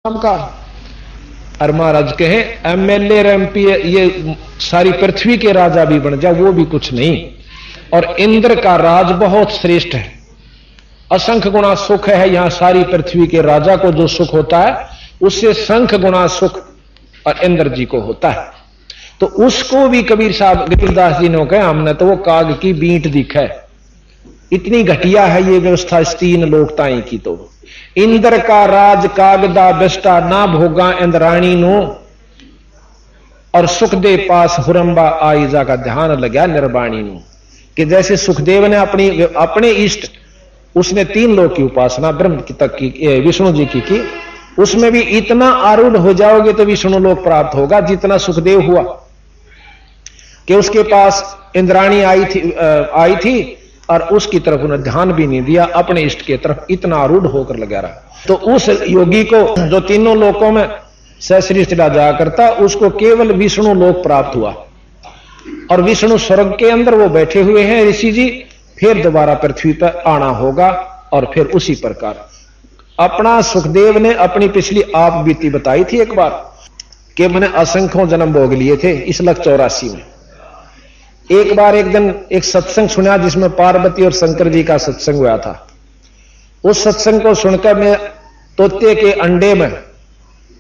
का। और महाराज कहे एमएलए एमपी ये सारी पृथ्वी के राजा भी बन जाए वो भी कुछ नहीं। और इंद्र का राज बहुत श्रेष्ठ है, असंख्य गुना सुख है। यहां सारी पृथ्वी के राजा को जो सुख होता है उससे संख्य गुना सुख और इंद्र जी को होता है। तो उसको भी कबीर साहब कबीरदास जी ने कहा हमने तो वो काग की बींट दिखा है, इतनी घटिया है ये व्यवस्था इस तीन लोकताएं की। तो इंद्र का राज कागदा बेस्टा ना भोगा इंद्राणी नो, और सुखदेव पास हुरंबा आईजा का ध्यान लगा निर्वाणी नो। कि जैसे सुखदेव ने अपने इष्ट उसने तीन लोक की उपासना ब्रह्म तक की, विष्णु जी की, उसमें भी इतना आरूढ़ हो जाओगे तो विष्णु लोक प्राप्त होगा जितना सुखदेव हुआ कि उसके पास इंद्राणी आई थी और उसकी तरफ उन्हें ध्यान भी नहीं दिया, अपने इष्ट की तरफ इतना आरूढ़ होकर लगा रहा। तो उस योगी को जो तीनों लोकों में सश्रेष्ठ जाया करता उसको केवल विष्णु लोक प्राप्त हुआ। और विष्णु स्वर्ग के अंदर वो बैठे हुए हैं ऋषि जी, फिर दोबारा पृथ्वी पर आना होगा। और फिर उसी प्रकार अपना सुखदेव ने अपनी पिछली आप बीती बताई थी एक बार कि मैंने असंख्यों जन्म भोग लिए थे इस लख 84 में। एक बार एक दिन एक सत्संग सुना जिसमें पार्वती और शंकर जी का सत्संग हुआ था। उस सत्संग को सुनकर मैं तोते के अंडे में,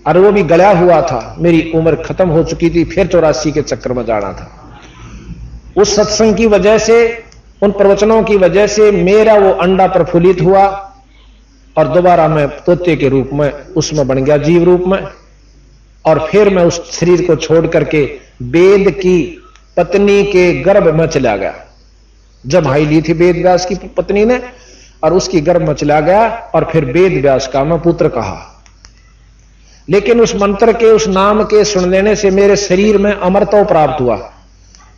और वो भी गला हुआ था, मेरी उम्र खत्म हो चुकी थी, फिर 84 के चक्कर में जाना था। उस सत्संग की वजह से, उन प्रवचनों की वजह से मेरा वो अंडा प्रफुल्लित हुआ और दोबारा मैं तोते के रूप में उसमें बन गया, जीव रूप में। और फिर मैं उस शरीर को छोड़ करके वेद की पत्नी के गर्भ में चला गया। जमाई ली थी वेद व्यास की पत्नी ने और उसकी गर्भ में चला गया और फिर वेद व्यास का मैं पुत्र कहा। लेकिन उस मंत्र के, उस नाम के सुन लेने से मेरे शरीर में अमरत्व प्राप्त हुआ।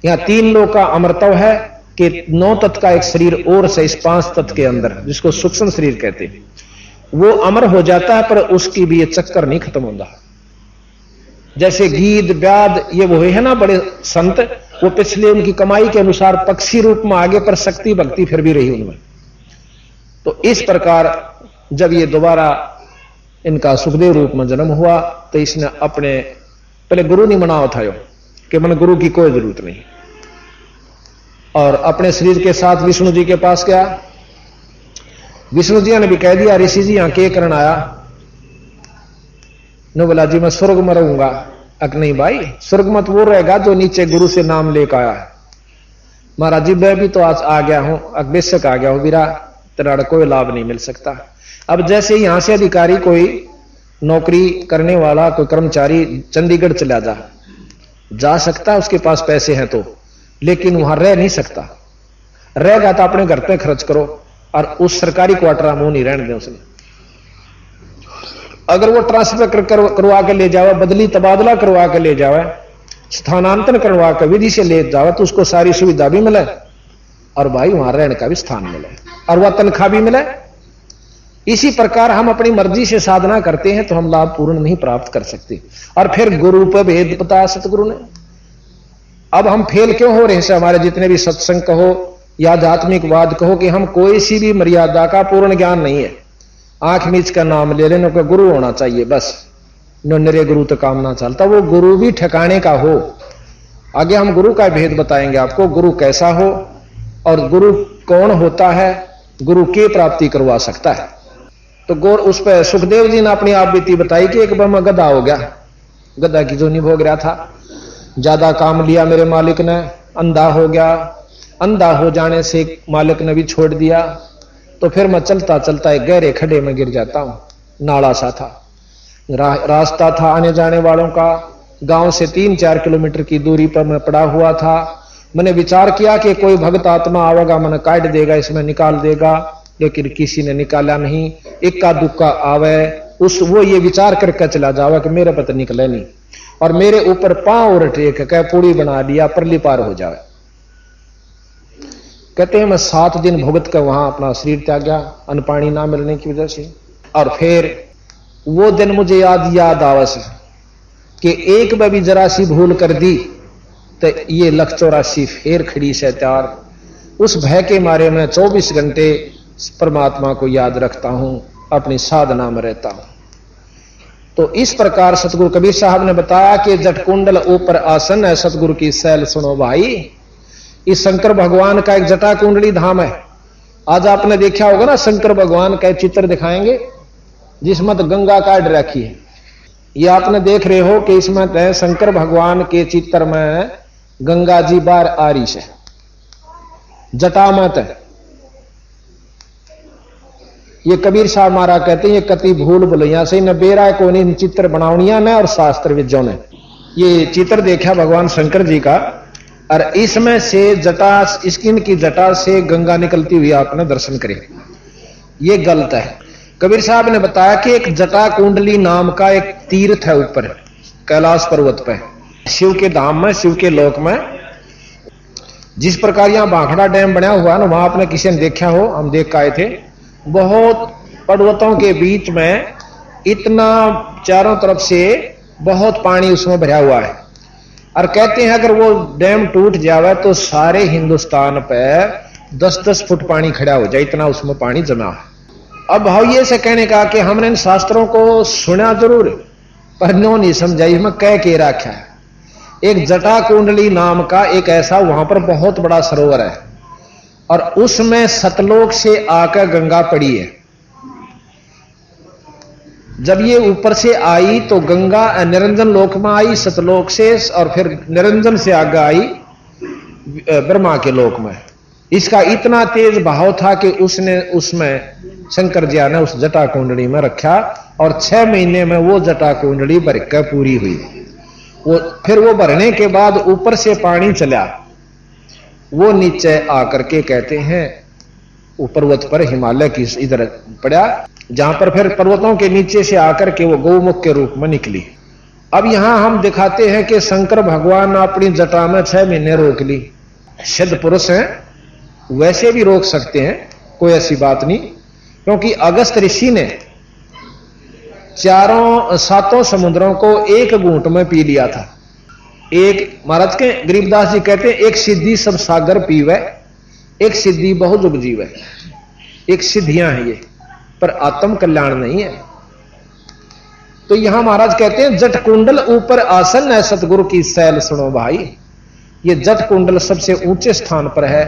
यहां तीन लोक का अमरत्व है कि 9 तत्व का एक शरीर और से इस 5 तत्व के अंदर, जिसको सूक्ष्म शरीर कहते हैं, वो अमर हो जाता है, पर उसकी भी ये चक्कर नहीं खत्म होता। जैसे गीद व्याद ये वो है ना बड़े संत, वो पिछले उनकी कमाई के अनुसार पक्षी रूप में आगे, पर शक्ति भक्ति फिर भी रही उनमें। तो इस प्रकार जब ये दोबारा इनका सुखदेव रूप में जन्म हुआ तो इसने अपने पहले गुरु नहीं मना था यो कि मैंने गुरु की कोई जरूरत नहीं, और अपने शरीर के साथ विष्णु जी के पास गया। विष्णु जी ने भी कह दिया ऋषि जी यहां के करना आया? नो बोला जी मैं स्वर्ग में रहूंगा। अक नहीं भाई, स्वर्ग मत वो रहेगा जो नीचे गुरु से नाम लेकर आया है। महाराज जी मैं भी तो आज आ गया हूं, बेशक आ गया हूं, मेरा तेरा कोई लाभ नहीं मिल सकता। अब जैसे यहां से अधिकारी कोई नौकरी करने वाला कोई कर्मचारी चंडीगढ़ चला जा सकता है, उसके पास पैसे हैं तो, लेकिन वहां रह नहीं सकता। रहेगा तो अपने घर पे खर्च करो, और उस सरकारी क्वार्टर में नहीं रहने दें उसने। अगर वो ट्रांसफर करवा के ले जावे, बदली तबादला करवा के ले जावे, स्थानांतरण करवा के विधि से ले जावे, तो उसको सारी सुविधा भी मिले और भाई वहां रहने का भी स्थान मिले और वह तनख्वाह भी मिले। इसी प्रकार हम अपनी मर्जी से साधना करते हैं तो हम लाभ पूर्ण नहीं प्राप्त कर सकते। और फिर गुरु पर भेद बताया सतगुरु ने। अब हम फेल क्यों हो रहे हैं? हमारे जितने भी सत्संग कहो या आध्यात्मिकवाद कहो कि हम कोई सी भी मर्यादा का पूर्ण ज्ञान नहीं है। आंख मीच का नाम ले लेने का गुरु होना चाहिए बस, निरे गुरु तो काम ना चलता। वो गुरु भी ठिकाने का हो। आगे हम गुरु का भेद बताएंगे आपको, गुरु कैसा हो और गुरु कौन होता है, गुरु के प्राप्ति करवा सकता है। तो गौर उस पर सुखदेव जी ने अपनी आप बीती बताई कि एक बार मैं गधा हो गया, गधा की जो नहीं भोग रहा था, ज्यादा काम लिया मेरे मालिक ने, अंधा हो गया। अंधा हो जाने से मालिक ने भी छोड़ दिया। तो फिर मैं चलता चलता एक गहरे खड्डे में गिर जाता हूं। नाला सा था, रास्ता था आने जाने वालों का, गांव से 3-4 किलोमीटर की दूरी पर मैं पड़ा हुआ था। मैंने विचार किया कि कोई भक्त आत्मा आवेगा, मैंने काट देगा, इसमें निकाल देगा, लेकिन किसी ने निकाला नहीं। इक्का दुक्का आवे वो ये विचार करके चला जावा कि मेरे पता निकले नहीं, और मेरे ऊपर पांव और टेक के पूड़ी बना दिया, परली पार हो जावे। कहते हैं मैं 7 दिन भुगत कर वहां अपना शरीर त्यागा, अन्न पानी ना मिलने की वजह से। और फिर वो दिन मुझे याद आवस कि एक बार भी जरा सी भूल कर दी तो ये लख 84 फिर खड़ी से तैयार। उस भय के मारे मैं 24 घंटे परमात्मा को याद रखता हूं, अपनी साधना में रहता हूं। तो इस प्रकार सतगुरु कबीर साहब ने बताया कि जटकुंडल ऊपर आसन है सतगुरु की सैल सुनो भाई। इस शंकर भगवान का एक जटा कुंडली धाम है। आज आपने देखा होगा ना, शंकर भगवान का चित्र दिखाएंगे जिसमें तो गंगा काट रखी है। ये आपने देख रहे हो कि इसमें तो शंकर भगवान के चित्र में गंगा जी बार आ रही है, जटा मत है। ये कबीर साहब महाराज कहते हैं ये कति भूल भुलैया से न बेरा को इन चित्र बनावनिया ने और शास्त्र विद्यों ने। ये चित्र देखा भगवान शंकर जी का, और इसमें से जटा, स्किन की जटा से गंगा निकलती हुई आपने दर्शन करे। ये गलत है। कबीर साहब ने बताया कि एक जटा कुंडली नाम का एक तीर्थ है ऊपर कैलाश पर्वत पे, शिव के धाम में, शिव के लोक में। जिस प्रकार यहां भाखड़ा डैम बना हुआ ना, वहां आपने किसी ने देखा हो, हम देख के आए थे। बहुत पर्वतों के बीच में इतना चारों तरफ से बहुत पानी उसमें भरा हुआ है, और कहते हैं अगर वो डैम टूट जावे तो सारे हिंदुस्तान पे 10-10 फुट पानी खड़ा हो जाए, इतना उसमें पानी जमा है। अब भाइये से कहने का कि हमने इन शास्त्रों को सुना जरूर पर नो नहीं समझा, इसमें कह के रखा है। एक जटा कुंडली नाम का एक ऐसा वहां पर बहुत बड़ा सरोवर है, और उसमें सतलोक से आकर गंगा पड़ी है। जब ये ऊपर से आई तो गंगा निरंजन लोक में आई सतलोक से, और फिर निरंजन से आगे आई ब्रह्मा के लोक में। इसका इतना तेज बहाव था कि उसने उसमें शंकर जी ने उस जटा कुंडली में रखा, और 6 महीने में वो जटा कुंडली भरकर पूरी हुई। फिर वो भरने के बाद ऊपर से पानी चला, वो नीचे आकर के कहते हैं वो पर्वत पर हिमालय की इधर पड़ा, जहां पर फिर पर्वतों के नीचे से आकर के वो गौमुख के रूप में निकली। अब यहां हम दिखाते हैं कि शंकर भगवान ने अपनी जटा में 6 महीने रोक ली। सिद्ध पुरुष हैं, वैसे भी रोक सकते हैं, कोई ऐसी बात नहीं, क्योंकि अगस्त ऋषि ने 7 समुद्रों को एक घूंट में पी लिया था। एक महाराज के गरीबदास जी कहते हैं एक सिद्धि सब सागर पीवे, एक सिद्धि बहुत उपजीव है। एक सिद्धियां हैं ये, पर आत्म कल्याण नहीं है। तो यहां महाराज कहते हैं जट कुंडल ऊपर आसन है सतगुरु की सैल सुनो भाई। ये जट कुंडल सबसे ऊंचे स्थान पर है,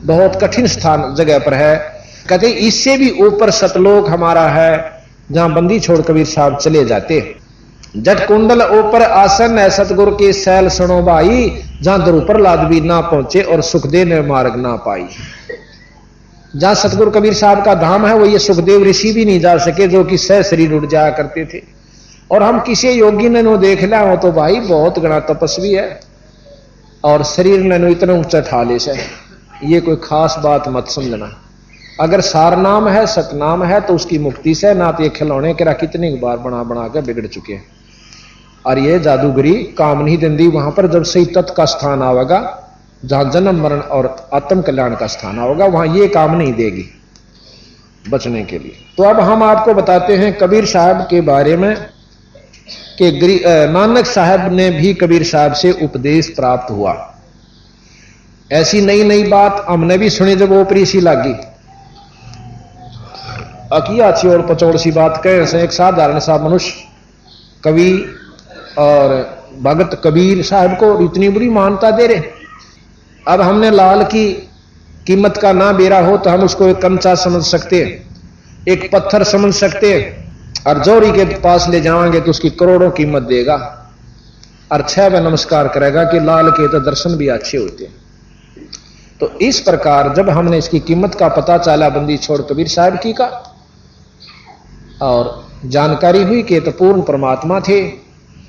बहुत कठिन स्थान जगह पर है। कहते हैं इससे भी ऊपर सतलोक हमारा है, जहां बंदी छोड़ कबीर साहब चले जाते। जट कुंडल ऊपर आसन है सतगुरु की सैल सुनो भाई, जहां ध्रुव प्रहलाद भी ना पहुंचे और सुखदेव ने मार्ग ना पाई। जहां सतगुरु कबीर साहब का धाम है वो ये सुखदेव ऋषि भी नहीं जा सके, जो कि सह शरीर उड़ जाया करते थे। और हम किसी योगी ने नो देख लिया हो तो भाई बहुत घना तपस्वी है, और शरीर ने नो इतना ऊंचा ठाले से, ये कोई खास बात मत समझना। अगर सार नाम है, सतनाम है, तो उसकी मुक्ति से ना तो ये खिलौने के कितनी बार बना बना के बिगड़ चुके हैं। और ये जादूगरी काम नहीं देंदी वहां पर। जब सही तत्व का स्थान आवेगा, जहां जन्म मरण और आत्म कल्याण का स्थान आवेगा, वहां ये काम नहीं देगी बचने के लिए। तो अब हम आपको बताते हैं कबीर साहब के बारे में कि नानक साहब ने भी कबीर साहब से उपदेश प्राप्त हुआ। ऐसी नई नई बात हमने भी सुनी जब ऊपरी सी लागी। अकी अच्छी और पचौड़ सी बात कहे से एक साधारण सा मनुष्य कवि और भगत कबीर साहब को इतनी बुरी मान्यता दे रहे। अब हमने लाल की कीमत का ना बेरा हो तो हम उसको एक कंचा समझ सकते हैं, एक पत्थर समझ सकते हैं, और जोरी के पास ले जाएंगे तो उसकी करोड़ों कीमत देगा, और 6 बार नमस्कार करेगा कि लाल के तो दर्शन भी अच्छे होते हैं। तो इस प्रकार जब हमने इसकी कीमत का पता चला बंदी छोड़ कबीर साहब की का, और जानकारी हुई कि तो पूर्ण परमात्मा थे,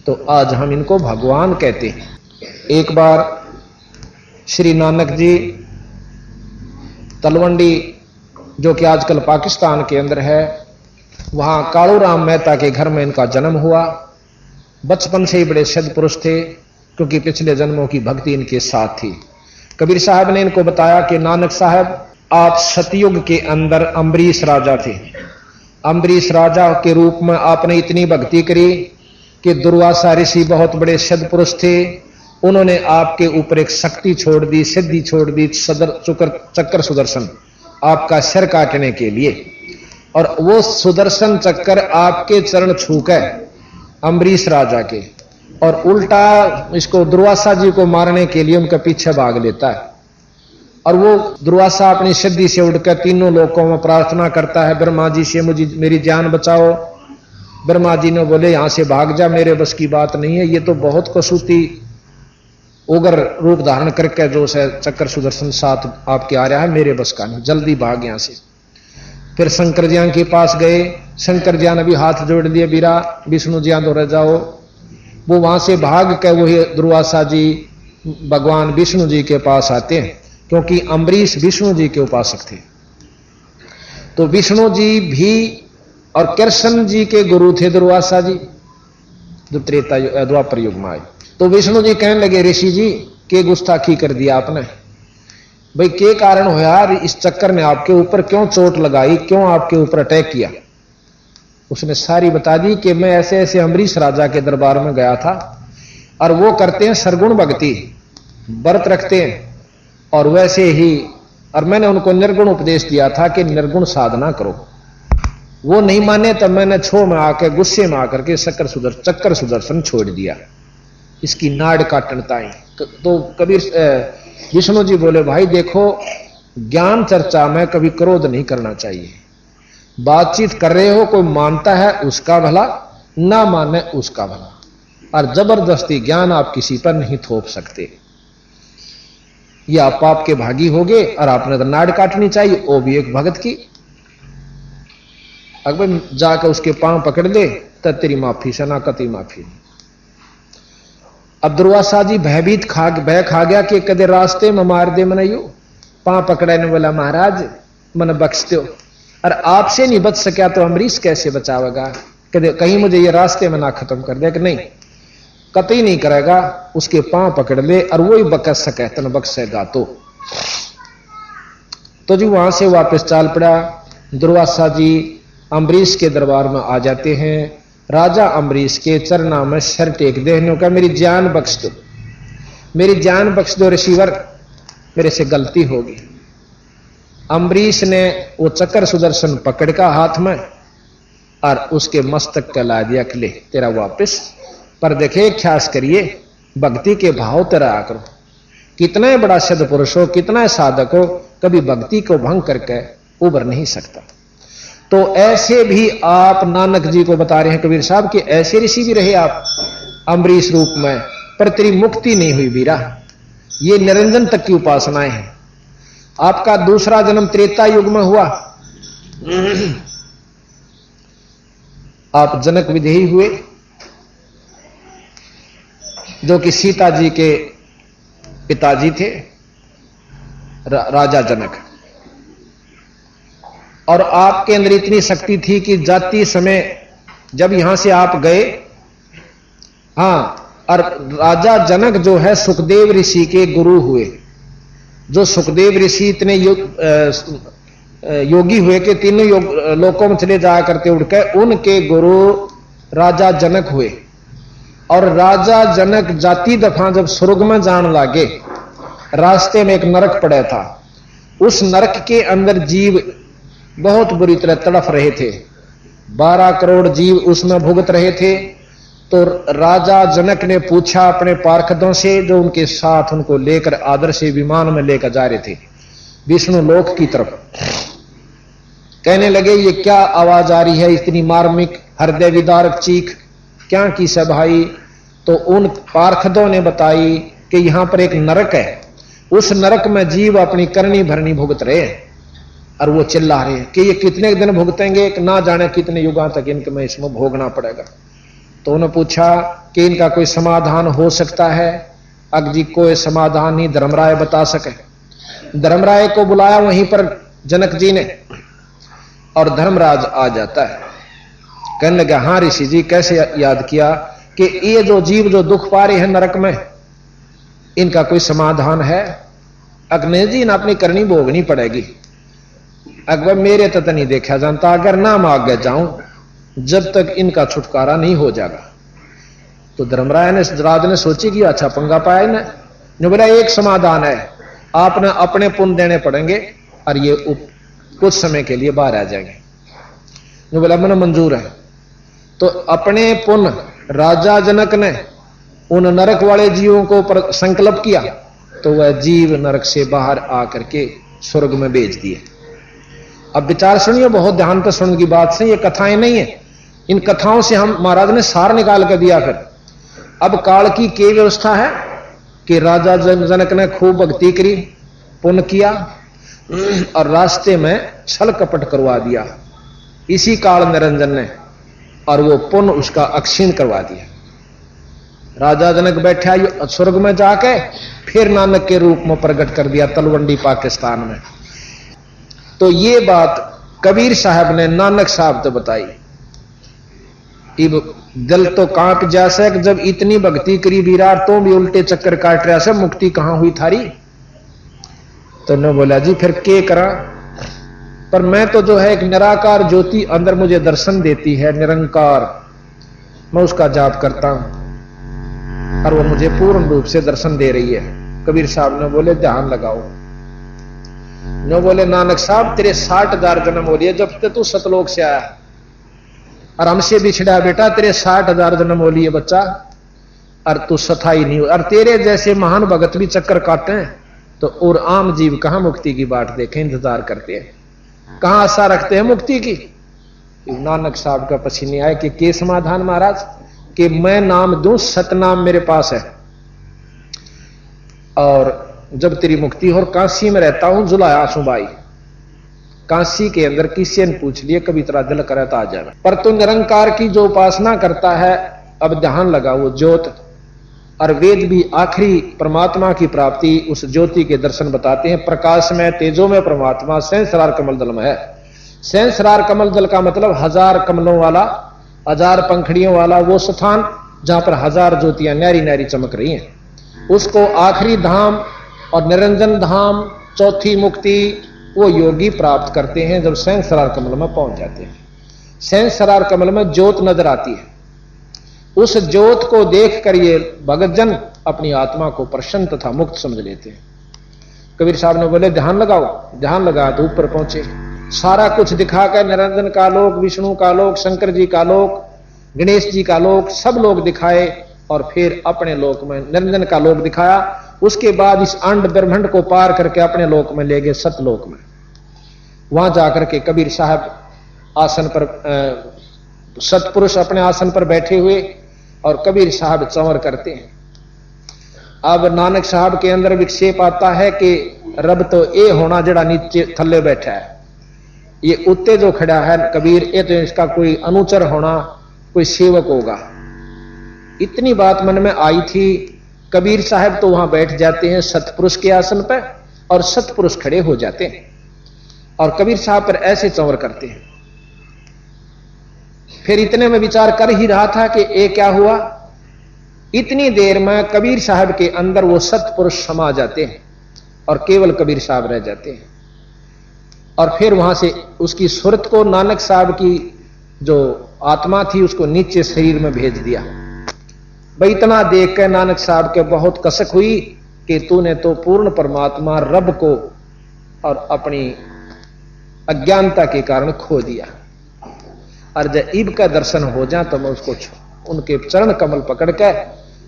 तो आज हम इनको भगवान कहते हैं। एक बार श्री नानक जी तलवंडी, जो कि आजकल पाकिस्तान के अंदर है, वहां कालूराम मेहता के घर में इनका जन्म हुआ। बचपन से ही बड़े सिद्ध पुरुष थे, क्योंकि पिछले जन्मों की भक्ति इनके साथ थी। कबीर साहब ने इनको बताया कि नानक साहब, आप सतयुग के अंदर अम्बरीश राजा थे। अम्बरीश राजा के रूप में आपने इतनी भक्ति करी कि दुर्वासा ऋषि बहुत बड़े सिद्ध पुरुष थे, उन्होंने आपके ऊपर एक शक्ति छोड़ दी, सिद्धि छोड़ दी, चक्कर सुदर्शन, आपका सिर काटने के लिए। और वो सुदर्शन चक्कर आपके चरण छूकर अम्बरीश राजा के, और उल्टा इसको दुर्वासा जी को मारने के लिए उनके पीछे भाग लेता है। और वो दुर्वासा अपनी सिद्धि से उड़कर तीनों लोकों में प्रार्थना करता है, ब्रह्मा जी से मुझे मेरी जान बचाओ। ब्रह्मा जी ने बोले यहां से भाग जा, मेरे बस की बात नहीं है, ये तो बहुत कसूती उग्र रूप धारण करके जो चक्र सुदर्शन साथ आपके आ रहा है, मेरे बस का नहीं, जल्दी भाग यहां से। फिर शंकर ज्ञान के पास गए, शंकर ज्ञान अभी हाथ जोड़ दिए, बीरा विष्णु ज्ञान दो जाओ। वो वहां से भाग के वही दुर्वासा जी भगवान विष्णु जी के पास आते हैं, क्योंकि अम्बरीश विष्णु जी के उपासक थे। तो विष्णु जी भी और कृष्ण जी के गुरु थे दुर्वासा जी, जो त्रेता द्वापर युग में आए। तो विष्णु जी कहने लगे, ऋषि जी के गुस्ताखी कर दिया आपने, भाई के कारण हो यार, इस चक्कर ने आपके ऊपर क्यों चोट लगाई, क्यों आपके ऊपर अटैक किया। उसने सारी बता दी कि मैं ऐसे ऐसे अम्बरीश राजा के दरबार में गया था, और वो करते हैं सरगुण भक्ति, व्रत रखते हैं, और वैसे ही, और मैंने उनको निर्गुण उपदेश दिया था कि निर्गुण साधना करो। वो नहीं माने, तब मैंने छो में आकर गुस्से में आकर के चक्कर सुदर्शन छोड़ दिया, इसकी नाड़ काटनताएं। तो कबीर विष्णु जी बोले, भाई देखो, ज्ञान चर्चा में कभी क्रोध नहीं करना चाहिए। बातचीत कर रहे हो, कोई मानता है उसका भला, ना माने उसका भला, और जबरदस्ती ज्ञान आप किसी पर नहीं थोप सकते। ये आप पाप के भागी होगे, और आपने तो नाड़ काटनी चाहिए, वो भी एक भगत की। अगर जाकर उसके पांव पकड़ ले तो तेरी माफी से ना कती माफी। अब दुर्वासा जी भयभीत भय खा गया कि कदे रास्ते में मार दे मन, यू पांव पकड़ने वाला महाराज मन बख्श दो, और आपसे नहीं बच सका तो अम्बरीश कैसे बचावेगा, कदे कहीं मुझे ये रास्ते में ना खत्म कर दे। कि नहीं, कतई नहीं करेगा, उसके पांव पकड़ ले और वो ही बकस सके तन बख्शेगा। तो जी वहां से वापस चाल पड़ा। दुर्वासा जी अम्बरीश के दरबार में आ जाते हैं, राजा अम्बरीश के चरणों में सर टेक देने का, मेरी जान बख्श दो, मेरी जान बख्श दो ऋषिवर, मेरे से गलती होगी। अम्बरीश ने वो चक्र सुदर्शन पकड़ का हाथ में और उसके मस्तक का ला दिया, ले तेरा वापस। पर देखे, ख्यास करिए, भक्ति के भाव तेरा करो। कितना बड़ा सिद्ध पुरुष हो, कितना साधक हो, कभी भक्ति को भंग करके उबर नहीं सकता। तो ऐसे भी आप नानक जी को बता रहे हैं कबीर साहब कि ऐसे ऋषि भी रहे आप अम्बरीश रूप में, पर तेरी मुक्ति नहीं हुई बीरा। ये निरंजन तक की उपासनाएं हैं। आपका दूसरा जन्म त्रेता युग में हुआ, आप जनक विदेही हुए, जो कि सीता जी के पिताजी थे, राजा जनक। और आपके अंदर इतनी शक्ति थी कि जाति समय जब यहां से आप गए, हां, और राजा जनक जो है सुखदेव ऋषि के गुरु हुए। जो सुखदेव ऋषि इतने योगी हुए कि तीनों लोकों में चले जाया करते उड़कर, उनके गुरु राजा जनक हुए। और राजा जनक जाति दफा जब स्वर्ग में जान लागे, रास्ते में एक नरक पड़ा था। उस नरक के अंदर जीव बहुत बुरी तरह तड़फ रहे थे, 12 करोड़ जीव उसमें भुगत रहे थे। तो राजा जनक ने पूछा अपने पार्षदों से, जो उनके साथ उनको लेकर आदर से विमान में लेकर जा रहे थे विष्णु लोक की तरफ। कहने लगे, ये क्या आवाज आ रही है, इतनी मार्मिक हृदय विदारक चीख, क्या की सब भाई? तो उन पार्षदों ने बताई कि यहां पर एक नरक है, उस नरक में जीव अपनी करनी भरनी भुगत रहे हैं। और वो चिल्ला रहे हैं कि ये कितने दिन भुगतेंगे, ना जाने कितने युगों तक इनके में इसमें भोगना पड़ेगा। तो उन्होंने पूछा कि इनका कोई समाधान हो सकता है? अग जी कोई समाधान नहीं धर्मराय बता सके। धर्मराय को बुलाया वहीं पर जनक जी ने, और धर्मराज आ जाता है। कहने लगा, हां ऋषि जी, कैसे याद किया कि ये जो जीव जो दुख पा रहे हैं नरक में, इनका कोई समाधान है? अग्नि जी ने अपनी करनी भोगनी पड़ेगी। अकबर मेरे तक नहीं देखा जानता, अगर ना मांग जाऊं जब तक इनका छुटकारा नहीं हो जाएगा। तो धर्मराय ने राज ने सोची कि अच्छा पंगा पाया इन्हें। बोला एक समाधान है, आपने अपने पुण्य देने पड़ेंगे और ये कुछ समय के लिए बाहर आ जाएंगे। बोला मैंने मंजूर है। तो अपने पुण्य राजा जनक ने उन नरक वाले जीवों को संकल्प किया तो वह जीव नरक से बाहर आकर के स्वर्ग में भेज दिए। अब विचार सुनिए, बहुत ध्यान पर सुनने की बात से, ये कथाएं नहीं है, इन कथाओं से हम महाराज ने सार निकाल कर दिया। फिर अब काल की क्या व्यवस्था है कि राजा जनक ने खूब भक्ति करी, पुण्य किया और रास्ते में छल कपट करवा दिया इसी काल निरंजन ने, और वो पुण्य उसका अक्षीण करवा दिया। राजा जनक बैठा स्वर्ग में जाके फिर नानक के रूप में प्रकट कर दिया तलवंडी पाकिस्तान में। तो ये बात कबीर साहब ने नानक साहब तो बताई। इब दिल तो कांप जैसे जब इतनी भक्ति करी बीरार तो भी उल्टे चक्कर काट रहा से, मुक्ति कहां हुई थारी? तो ने बोला जी फिर के करा, पर मैं तो जो है एक निराकार ज्योति अंदर मुझे दर्शन देती है, निरंकार, मैं उसका जाप करता हूं और वो मुझे पूर्ण रूप से दर्शन दे रही है। कबीर साहब ने बोले ध्यान लगाओ। ने बोले नानक साहब तेरे 60,000 जन्म हो लिए जब तक तू सतलोक से आया, और हमसे बिछड़ा बेटा तेरे 60,000 जन्म हो लिए बच्चा, और तू सथाई नहीं हो, और तेरे जैसे महान भगत भी चक्कर काटे हैं तो और आम जीव कहां मुक्ति की बाट देखें, इंतजार करते हैं, कहां आशा रखते हैं मुक्ति की। नानक साहब का पसीने आए कि के समाधान महाराज, कि मैं नाम दूं, सतनाम मेरे पास है, और जब तेरी मुक्ति हो, काशी में रहता हूं जुलाया सुबाई, काशी के अंदर किसी ने पूछ लिए कभी तेरा दिल करे तो आ जाना, पर तू निरंकार की जो उपासना करता है, अब ध्यान लगा, वो ज्योत और वेद भी आखिरी परमात्मा की प्राप्ति उस ज्योति के दर्शन बताते हैं। प्रकाश में तेजो में परमात्मा सहस्रार कमल दल में है। सहस्रार कमल दल का मतलब 1000 कमलों वाला, 1000 पंखड़ियों वाला वो स्थान जहां पर 1000 ज्योतियां न्यारी न्यारी चमक रही हैं, उसको आखिरी धाम और निरंजन धाम, चौथी मुक्ति वो योगी प्राप्त करते हैं जब सहस्रार कमल में पहुंच जाते हैं। सहस्रार कमल में ज्योत नजर आती है, उस ज्योत को देखकर ये भगतजन अपनी आत्मा को प्रसन्न तथा मुक्त समझ लेते हैं। कबीर साहब ने बोले ध्यान लगाओ, ध्यान लगा तो ऊपर पहुंचे, सारा कुछ दिखाकर निरंजन का लोक, विष्णु का लोक, शंकर जी का लोक, गणेश जी का लोक, सब लोग दिखाए और फिर अपने लोक में निरंजन का लोक दिखाया। उसके बाद इस अंड ब्रह्मांड को पार करके अपने लोक में ले गए, सतलोक में। वहां जाकर के कबीर साहब आसन पर, सतपुरुष अपने आसन पर बैठे हुए और कबीर साहब चंवर करते हैं। अब नानक साहब के अंदर विक्षेप आता है कि रब तो ये होना जड़ा नीचे थल्ले बैठा है, ये उत्ते जो खड़ा है कबीर, ये तो इसका कोई अनुचर होना, कोई सेवक होगा। इतनी बात मन में आई थी। कबीर साहब तो वहां बैठ जाते हैं सतपुरुष के आसन पर और सतपुरुष खड़े हो जाते हैं और कबीर साहब पर ऐसे चंवर करते हैं। फिर इतने में विचार कर ही रहा था कि ये क्या हुआ। इतनी देर में कबीर साहब के अंदर वो सतपुरुष समा जाते हैं और केवल कबीर साहब रह जाते हैं। और फिर वहां से उसकी सुरत को नानक साहब की जो आत्मा थी उसको नीचे शरीर में भेज दिया। भाई इतना देख कर नानक साहब के बहुत कसक हुई कि तूने तो पूर्ण परमात्मा रब को और अपनी अज्ञानता के कारण खो दिया, और जब ईब का दर्शन हो जाए तो मैं उसको उनके चरण कमल पकड़ के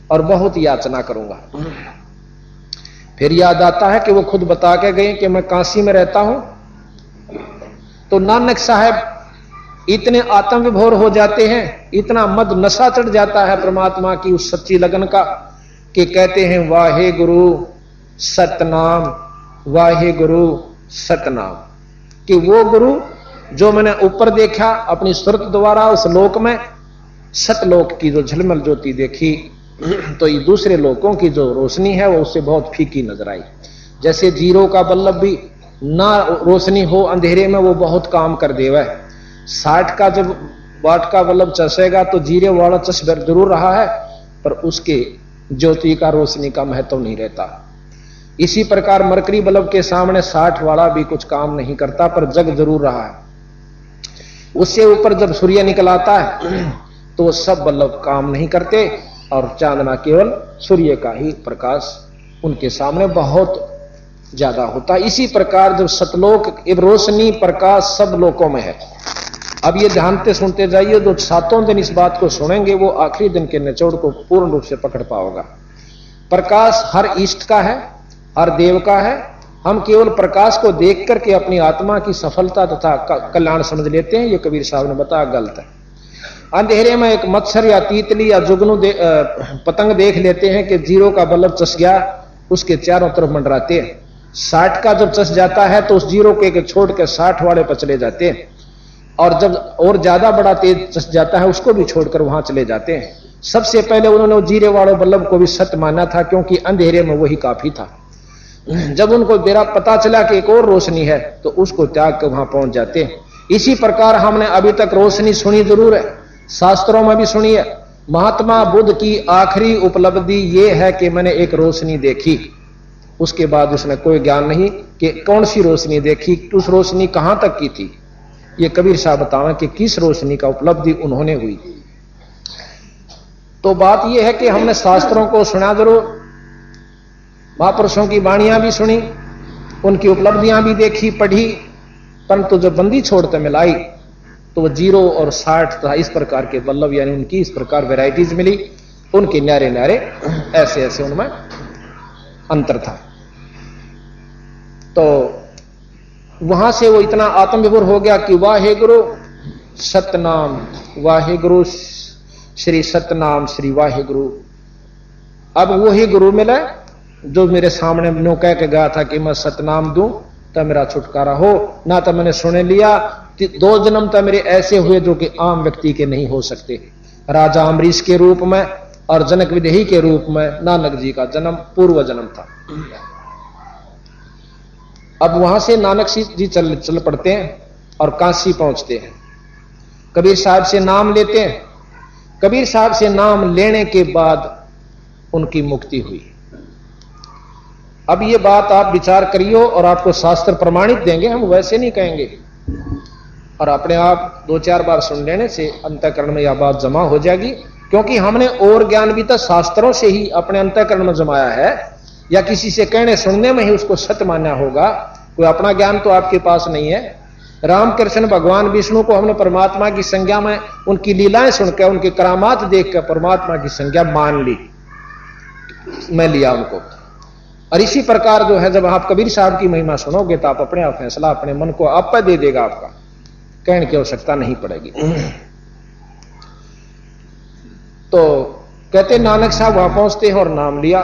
और बहुत याचना करूंगा। फिर याद आता है कि वो खुद बता के गए कि मैं काशी में रहता हूं। तो नानक साहब इतने आत्म विभोर हो जाते हैं, इतना मद नशा चढ़ जाता है परमात्मा की उस सच्ची लगन का कि कहते हैं वाहे गुरु सतनाम, वाहे गुरु सतनाम, कि वो गुरु जो मैंने ऊपर देखा अपनी सुरत द्वारा उस लोक में, सतलोक की जो झलमल ज्योति देखी, तो ये दूसरे लोकों की जो रोशनी है वो उससे बहुत फीकी नजर आई। जैसे जीरो का बल्ब भी ना रोशनी हो अंधेरे में वो बहुत काम कर देवा है। 60 का जब वाट का बल्ब चसेगा तो जीरे वाला चस जरूर रहा है, पर उसके ज्योति का रोशनी का महत्व नहीं रहता। इसी प्रकार मरकरी बल्ब के सामने 60 वाला भी कुछ काम नहीं करता, पर जग जरूर रहा है। उससे ऊपर जब सूर्य निकल आता है तो वो सब बल्ब काम नहीं करते और चांदना केवल सूर्य का ही प्रकाश उनके सामने बहुत ज्यादा होता है। इसी प्रकार जब सतलोक रोशनी प्रकाश सब लोकों में है, अब ये ध्यान से सुनते जाइए, जो 7 दिन इस बात को सुनेंगे वो आखिरी दिन के निचोड़ को पूर्ण रूप से पकड़ पाओगा। प्रकाश हर इष्ट का है, हर देव का है। हम केवल प्रकाश को देख करके अपनी आत्मा की सफलता तथा कल्याण समझ लेते हैं, ये कबीर साहब ने बताया गलत है। अंधेरे में एक मच्छर या तीतली या जुगनू पतंग देख लेते हैं कि 0 का बल्ब चस गया, उसके चारों तरफ मंडराते हैं। 60 का जब चस जाता है तो उस 0 के छोड़ के 60 वाले पर चले जाते हैं, और जब और ज्यादा बड़ा तेज चस जाता है उसको भी छोड़कर वहां चले जाते हैं। सबसे पहले उन्होंने 0 वाले बल्ब को भी सत्य माना था, क्योंकि अंधेरे में वही काफी था। जब उनको बेरा पता चला कि एक और रोशनी है तो उसको त्याग कर वहां पहुंच जाते हैं। इसी प्रकार हमने अभी तक रोशनी सुनी जरूर है, शास्त्रों में भी सुनी है। महात्मा बुद्ध की आखिरी उपलब्धि यह है कि मैंने एक रोशनी देखी, उसके बाद उसने कोई ज्ञान नहीं कि कौन सी रोशनी देखी, उस रोशनी कहां तक की थी। ये कबीर साहब बतावें कि किस रोशनी का उपलब्धि उन्होंने हुई। तो बात यह है कि हमने शास्त्रों को सुना जरूर, महापुरुषों की वाणियां भी सुनी, उनकी उपलब्धियां भी देखी पढ़ी, परंतु जब बंदी छोड़ते मिलाई तो वो 0 और 60 था इस प्रकार के बल्लभ, यानी उनकी इस प्रकार वैरायटीज मिली, उनके न्यारे न्यारे ऐसे ऐसे उनमें अंतर था। तो वहां से वो इतना आत्मविभोर हो गया कि वाहे गुरु सतनाम, वाहे गुरु श्री सतनाम श्री वाहे गुरु। अब वही गुरु मिला जो मेरे सामने नो कह के गया था कि मैं सतनाम दूं तो मेरा छुटकारा हो, ना तो मैंने सुन लिया। 2 जन्म तो मेरे ऐसे हुए जो कि आम व्यक्ति के नहीं हो सकते। राजा अम्बरीश के रूप में और जनक विदेही के रूप में नानक जी का जन्म पूर्व जन्म था। अब वहां से नानक जी चल पड़ते हैं और काशी पहुंचते हैं, कबीर साहब से नाम लेते हैं। कबीर साहब से नाम लेने के बाद उनकी मुक्ति हुई। अब ये बात आप विचार करियो और आपको शास्त्र प्रमाणित देंगे, हम वैसे नहीं कहेंगे। और अपने आप 2-4 बार सुन लेने से अंतःकरण में यह बात जमा हो जाएगी, क्योंकि हमने और ज्ञान भी तो शास्त्रों से ही अपने अंतःकरण में जमाया है, या किसी से कहने सुनने में ही उसको सत्य मानना होगा। कोई अपना ज्ञान तो आपके पास नहीं है। रामकृष्ण भगवान विष्णु को हमने परमात्मा की संज्ञा में उनकी लीलाएं सुनकर, उनके करामात देखकर परमात्मा की संज्ञा मान ली, मैं लिया उनको। और इसी प्रकार जो है, जब आप कबीर साहब की महिमा सुनोगे तो आप अपने आप फैसला अपने मन को आप पे दे देगा, आपका कहने की आवश्यकता नहीं पड़ेगी। तो कहते नानक साहब वहां पहुंचते हैं और नाम लिया।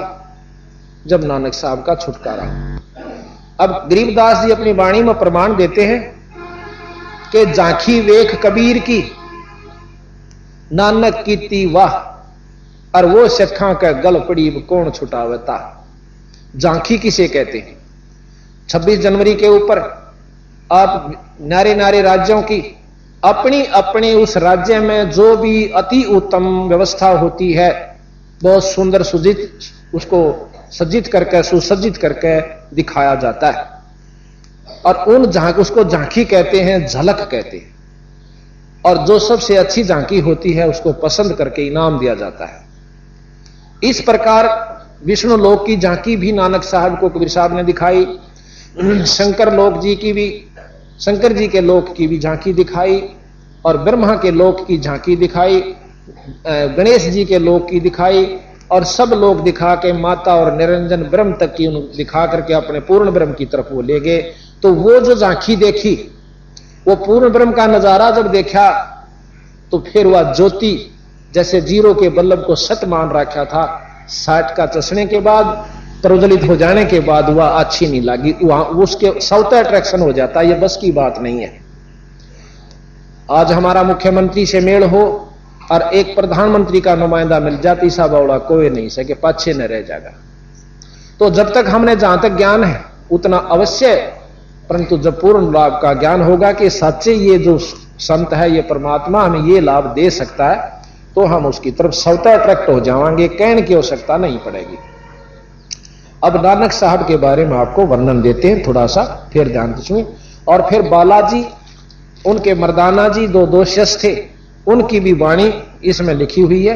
जब नानक साहब का छुटकारा, अब गरीबदास जी अपनी वाणी में प्रमाण देते हैं कि झांकी वेख कबीर की नानक कीती वाह, और वो सिखा का गल पड़ी कौन छुटावता। झांकी किसे कहते हैं? 26 जनवरी के ऊपर आप नारे नारे राज्यों की अपनी अपनी उस राज्य में जो भी अति उत्तम व्यवस्था होती है, बहुत सुंदर सुजित उसको सज्जित करके सुसज्जित करके दिखाया जाता है, और उन उसको झांकी कहते हैं, झलक कहते हैं। और जो सबसे अच्छी झांकी होती है उसको पसंद करके इनाम दिया जाता है। इस प्रकार विष्णु लोक की झांकी भी नानक साहब को कबीर साहब ने दिखाई। शंकर लोक जी की भी, शंकर जी के लोक की भी झांकी दिखाई, और ब्रह्मा के लोक की झांकी दिखाई, गणेश जी के लोक की दिखाई, और सब लोग दिखा के माता और निरंजन ब्रह्म तक की दिखा करके अपने पूर्ण ब्रह्म की तरफ वो ले गए। तो वो जो झांकी देखी, वो पूर्ण ब्रह्म का नजारा जब देखा तो फिर वह ज्योति जैसे 0 के बल्लभ को सत्य मान रखा था, 60 का चसने के बाद, प्रज्वलित हो जाने के बाद वह अच्छी नहीं लगी, वहां उसके सौता अट्रैक्शन हो जाता। यह बस की बात नहीं है। आज हमारा मुख्यमंत्री से मेल हो और एक प्रधानमंत्री का नुमाइंदा मिल जाती, सा बौड़ा कोई नहीं सके, पाछे न रह जाएगा। तो जब तक हमने जहां तक ज्ञान है उतना अवश्य, परंतु जब पूर्ण लाभ का ज्ञान होगा कि सच्चे ये जो संत है, ये परमात्मा हमें ये लाभ दे सकता है, तो हम उसकी तरफ स्वतः अट्रैक्ट हो जाएंगे, कहने की आवश्यकता नहीं पड़ेगी। अब नानक साहब के बारे में आपको वर्णन देते हैं थोड़ा सा, फिर ध्यान सुनिए। और फिर बालाजी, उनके मर्दाना जी दो शिष्य थे, उनकी भी वाणी इसमें लिखी हुई है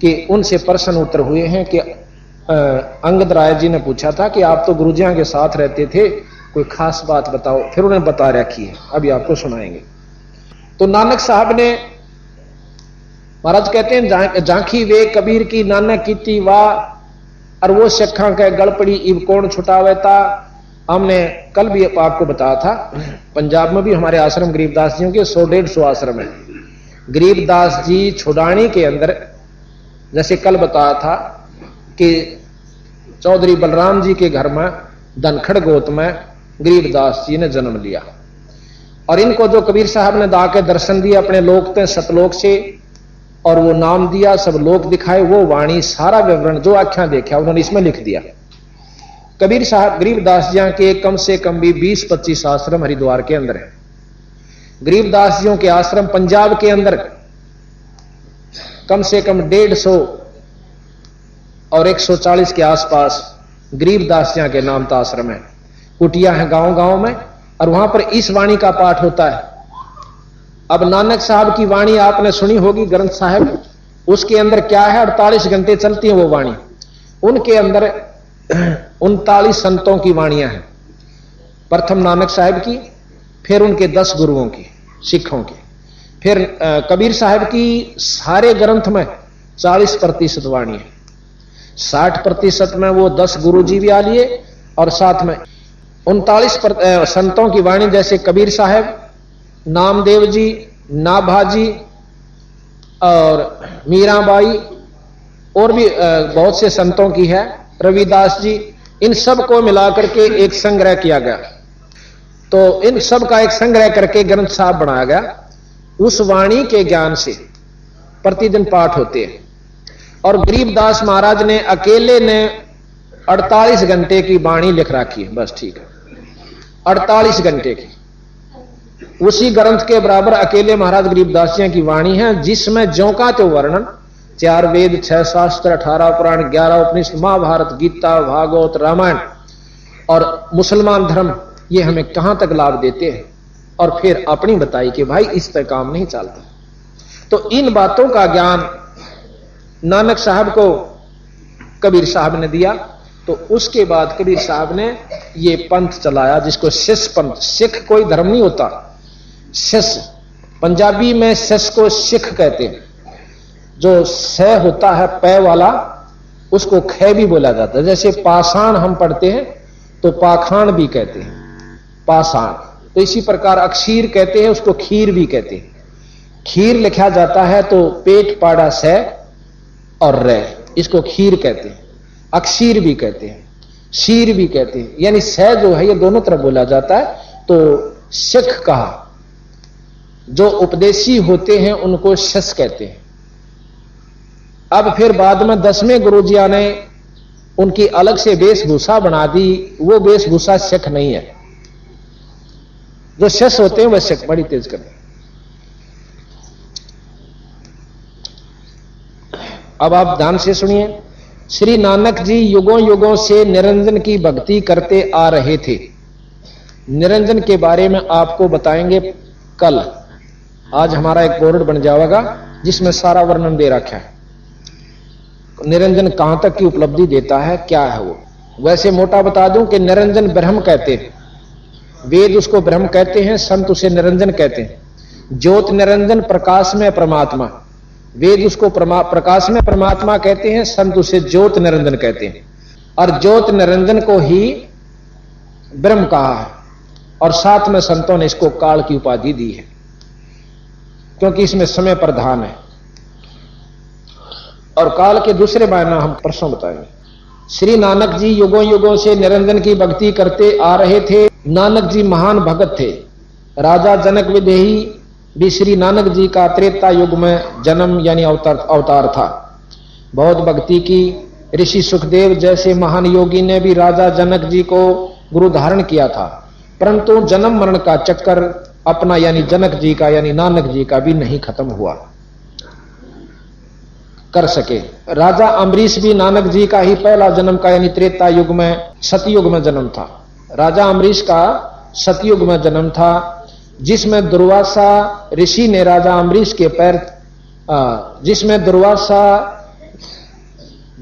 कि उनसे प्रश्न उत्तर हुए हैं कि अंगद राय जी ने पूछा था कि आप तो गुरुजियां के साथ रहते थे, कोई खास बात बताओ। फिर उन्हें बता रखी है, अभी आपको सुनाएंगे। तो नानक साहब ने, महाराज कहते हैं, झांकी वे कबीर की नानक कीती वाह, और वो सिखा के गल पड़ी इब कौन छुटावे ता। हमने कल भी आपको बताया था, पंजाब में भी हमारे आश्रम गरीबदास जियों के 100-150 आश्रम है। गरीबदास जी छुड़ाने के अंदर, जैसे कल बताया था कि चौधरी बलराम जी के घर में धनखड़ गोत में गरीबदास जी ने जन्म लिया, और इनको जो कबीर साहब ने दा के दर्शन दिए अपने लोक थे सतलोक से, और वो नाम दिया, सब लोक दिखाए, वो वाणी सारा विवरण जो आख्या देखा उन्होंने इसमें लिख दिया। कबीर साहब गरीबदास जी के कम से कम भी 20-25 आश्रम हरिद्वार के अंदर है। गरीबदास जियों के आश्रम पंजाब के अंदर कम से कम 150 और 140 के आसपास गरीबदास जी के नाम का आश्रम है। कुटिया है गांव-गांव में, और वहां पर इस वाणी का पाठ होता है। अब नानक साहब की वाणी आपने सुनी होगी, ग्रंथ साहब, उसके अंदर क्या है, 48 घंटे चलती है वो वाणी। उनके अंदर 39 संतों की वाणियां हैं। प्रथम नानक साहब की, फिर उनके 10 गुरुओं की, सिखों की, फिर कबीर साहब की सारे ग्रंथ में 40% वाणी है। 60% में वो 10 गुरु जी भी आ लिए, और साथ में 39 संतों की वाणी, जैसे कबीर साहब, नामदेव जी, नाभाजी और मीराबाई, और भी बहुत से संतों की है, रविदास जी, इन सब को मिलाकर के एक संग्रह किया गया। तो इन सब का एक संग्रह करके ग्रंथ साहब बनाया गया। उस वाणी के ज्ञान से प्रतिदिन पाठ होते हैं। और गरीबदास महाराज ने अकेले ने 48 घंटे की वाणी लिख रखी है, बस ठीक है, 48 घंटे की। उसी ग्रंथ के बराबर अकेले महाराज गरीबदास जी की वाणी है, जिसमें ज्यों का त्यो वर्णन 4 वेद, 6 शास्त्र, 18 पुराण, 11 उपनिषद, महाभारत, गीता, भागवत, रामायण और मुसलमान धर्म, ये हमें कहां तक लाभ देते हैं, और फिर अपनी बताई कि भाई इस पर काम नहीं चलता। तो इन बातों का ज्ञान नानक साहब को कबीर साहब ने दिया। तो उसके बाद कबीर साहब ने ये पंथ चलाया, जिसको शिष्य पंथ। सिख कोई धर्म नहीं होता, शिष्य, पंजाबी में शिष्य को सिख कहते हैं। जो स होता है पै वाला, उसको ख भी बोला जाता है। जैसे पाषाण हम पढ़ते हैं तो पाखाण भी कहते हैं, पाषाण। तो इसी प्रकार अक्षीर कहते हैं, उसको खीर भी कहते हैं। खीर लिखा जाता है तो पेट पाड़ा स और रे, इसको खीर कहते हैं। अक्षीर भी कहते हैं, शीर भी कहते हैं, यानी स जो है ये दोनों तरफ बोला जाता है। तो सिख कहा, जो उपदेशी होते हैं उनको शिष्य कहते हैं। अब फिर बाद में 10वें गुरुजिया ने उनकी अलग से वेशभूषा बना दी। वो वेशभूषा सिख नहीं है, जो शिष्य होते हैं वह सिख। बड़ी तेज करें। अब आप ध्यान से सुनिए। श्री नानक जी युगों युगों से निरंजन की भक्ति करते आ रहे थे। निरंजन के बारे में आपको बताएंगे कल। आज हमारा एक बोर्ड बन जाएगा जिसमें सारा वर्णन दे रखा है। निरंजन कहां तक की उपलब्धि देता है, क्या है वो। वैसे मोटा बता दूं कि निरंजन ब्रह्म कहते हैं, वेद उसको ब्रह्म कहते हैं, संत उसे निरंजन कहते हैं। ज्योत निरंजन, प्रकाश में परमात्मा, वेद उसको प्रकाश में परमात्मा कहते हैं, संत उसे ज्योत निरंजन कहते हैं। और ज्योत निरंजन को ही ब्रह्म कहा है, और साथ में संतों ने इसको काल की उपाधि दी है, क्योंकि इसमें समय प्रधान है। और काल के दूसरे मायने हम परसों बताएंगे। श्री नानक जी युगों युगों से निरंजन की भक्ति करते आ रहे थे। नानक जी महान भगत थे। राजा जनक विदेही भी श्री नानक जी का त्रेता युग में जन्म यानी अवतार था। बहुत भक्ति की। ऋषि सुखदेव जैसे महान योगी ने भी राजा जनक जी को गुरु धारण किया था, परंतु जन्म मरण का चक्कर अपना यानी जनक जी का यानी नानक जी का भी नहीं खत्म हुआ कर सके। राजा अम्बरीश भी नानक जी का ही पहला जन्म का यानी त्रेता युग में सतयुग में जन्म था। राजा अम्बरीश का सतयुग में जन्म था, जिसमें दुर्वासा ऋषि ने राजा अम्बरीश के पैर जिसमें दुर्वासा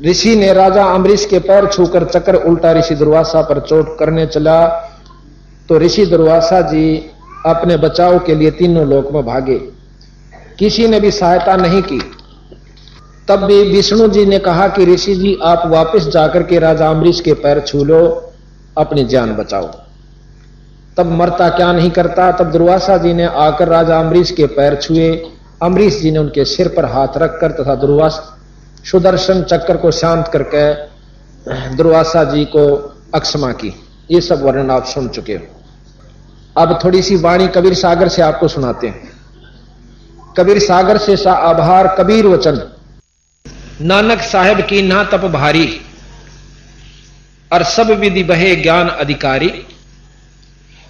ऋषि ने राजा अम्बरीश के पैर छूकर चक्कर उल्टा ऋषि दुर्वासा पर चोट करने चला, तो ऋषि दुर्वासा जी अपने बचाव के लिए तीनों लोक में भागे, किसी ने भी सहायता नहीं की। तब भी विष्णु जी ने कहा कि ऋषि जी आप वापस जाकर के राजा अम्बरीश के पैर छू लो, अपनी जान बचाओ। तब मरता क्या नहीं करता। तब दुर्वासा जी ने आकर राजा अम्बरीश के पैर छुए। अम्बरीश जी ने उनके सिर पर हाथ रखकर तथा दुर्वासा सुदर्शन चक्र को शांत करके दुर्वासा जी को अक्षमा की। ये सब वर्णन आप सुन चुके हो। अब थोड़ी सी वाणी कबीर सागर से आपको सुनाते हैं। कबीर सागर से सा आभार कबीर वचन, नानक साहेब की ना तप भारी, और सब विधि बहे ज्ञान अधिकारी।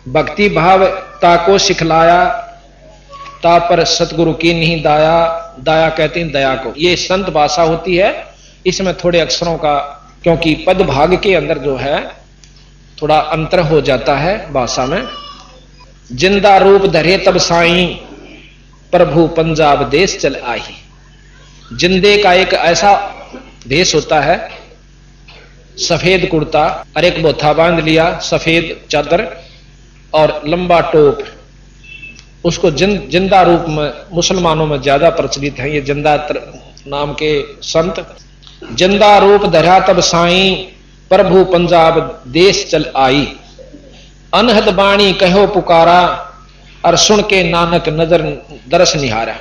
भक्ति भाव ताको सिखलाया, ता पर सतगुरु की नहीं दाया। दाया कहते हैं दया को। ये संत भाषा होती है, इसमें थोड़े अक्षरों का, क्योंकि पद भाग के अंदर जो है थोड़ा अंतर हो जाता है भाषा में। जिंदा रूप धरे तब साईं, प्रभु पंजाब देश चल आई। जिंदे का एक ऐसा भेष होता है, सफेद कुर्ता और एक बोथा बांध लिया, सफेद चादर और लंबा टोप। उसको जिंदा रूप में मुसलमानों में ज्यादा प्रचलित है ये जिंदा नाम के संत। जिंदा रूप धरा तब साईं, प्रभु पंजाब देश चल आई। अनहद बाणी कहो पुकारा, और सुन के नानक नजर दरस निहारा।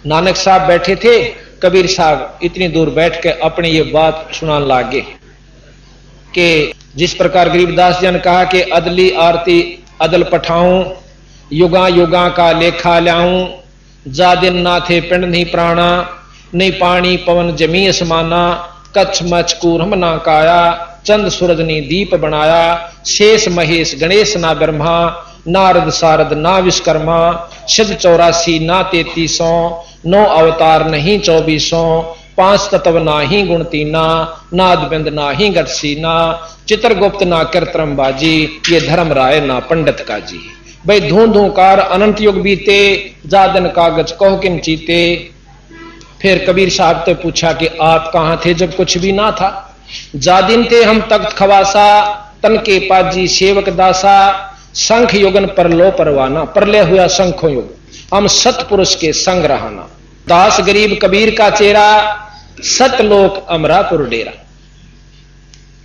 नानक साहब बैठे थे, कबीर साहब इतनी दूर बैठ के अपनी ये बात सुनाने लागे कि जिस प्रकार गरीबदास जी ने कहा कि अदली आरती अदल पठाऊं, युगा युगा का लेखा ल्याऊं। जा दिन ना थे पिंड नहीं प्राणा, नहीं पानी पवन जमी असमाना। कच्छ मच कूरम ना काया, चंद सूरज ने दीप बनाया। शेष महेश गणेश ना ब्रह्मा, नारद सारद ना विश्वकर्मा। सिद्ध 84 ना 3300, 9 अवतार नहीं 2400। 5 तत्व ना ही गुण तीना, नाद बिंद ना ही गटसीना। चित्रगुप्त ना कृत्रम बाजी, ये धर्म राय ना पंडित का जी। भाई धू धूकार अनंत युग बीते, जादन कागज कहो किन चीते। फिर कबीर साहब ने पूछा कि आप कहां थे जब कुछ भी ना था। जादिन थे हम तख्त खवासा, तन के पाजी सेवक दासा। शंख युगन परलो परवाना, परले हुआ शंखों युग, हम सतपुरुष के संग रहाना। दास गरीब कबीर का चेहरा, सतलोक अमरापुर डेरा।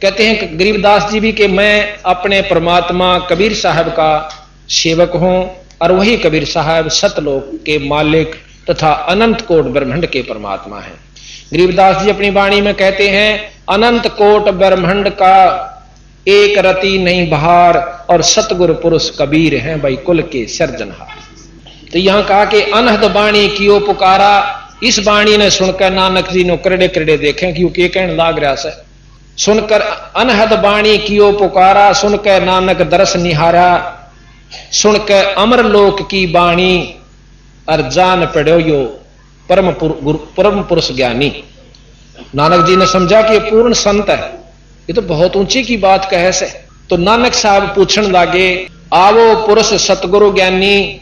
कहते हैं गरीबदास जी भी कि मैं अपने परमात्मा कबीर साहब का सेवक हूं, और वही कबीर साहब सतलोक के मालिक तथा अनंत कोट ब्रह्मांड के परमात्मा हैं। गरीबदास जी अपनी वाणी में कहते हैं, अनंत कोट ब्रह्मांड का एक रति नहीं बहार, और सतगुरु पुरुष कबीर हैं भाई कुल के सर्जनहार। तो यहां कहा कि अनहद बाणी कियो पुकारा। इस बाणी ने सुनकर नानक जी ने करड़े करड़े देखे, क्योंकि कहने लाग रहा से। सुनकर अनहद बाणी कियो पुकारा, सुनकर नानक दरस निहारा। सुनकर अमर लोक की बाणी, और जान पड़ो यो परम पुरुष ज्ञानी। नानक जी ने समझा कि ये पूर्ण संत है, ये तो बहुत ऊंची की बात कहे से। तो नानक साहब पूछने लगे, आवो पुरुष सतगुरु ज्ञानी,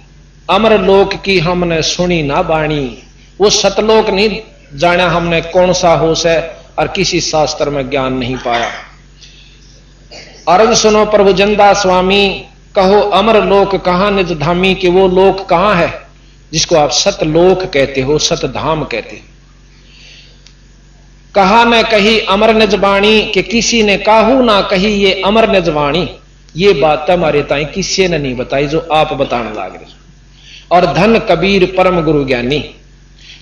अमर लोक की हमने सुनी ना बाणी। वो सतलोक नहीं जाना हमने कौन सा होश है, और किसी शास्त्र में ज्ञान नहीं पाया। अर्ज सुनो प्रभु जंदा स्वामी, कहो अमर लोक कहां निज धामी। कि वो लोक कहां है जिसको आप सतलोक कहते हो, सतधाम कहते हो। कहा न कही अमर निजवाणी, कि किसी ने काहू ना कही ये अमर निजवाणी। ये बात हमारे ताई किसी ने नहीं बताई जो आप बताने लाग रहे। और धन कबीर परम गुरु ज्ञानी,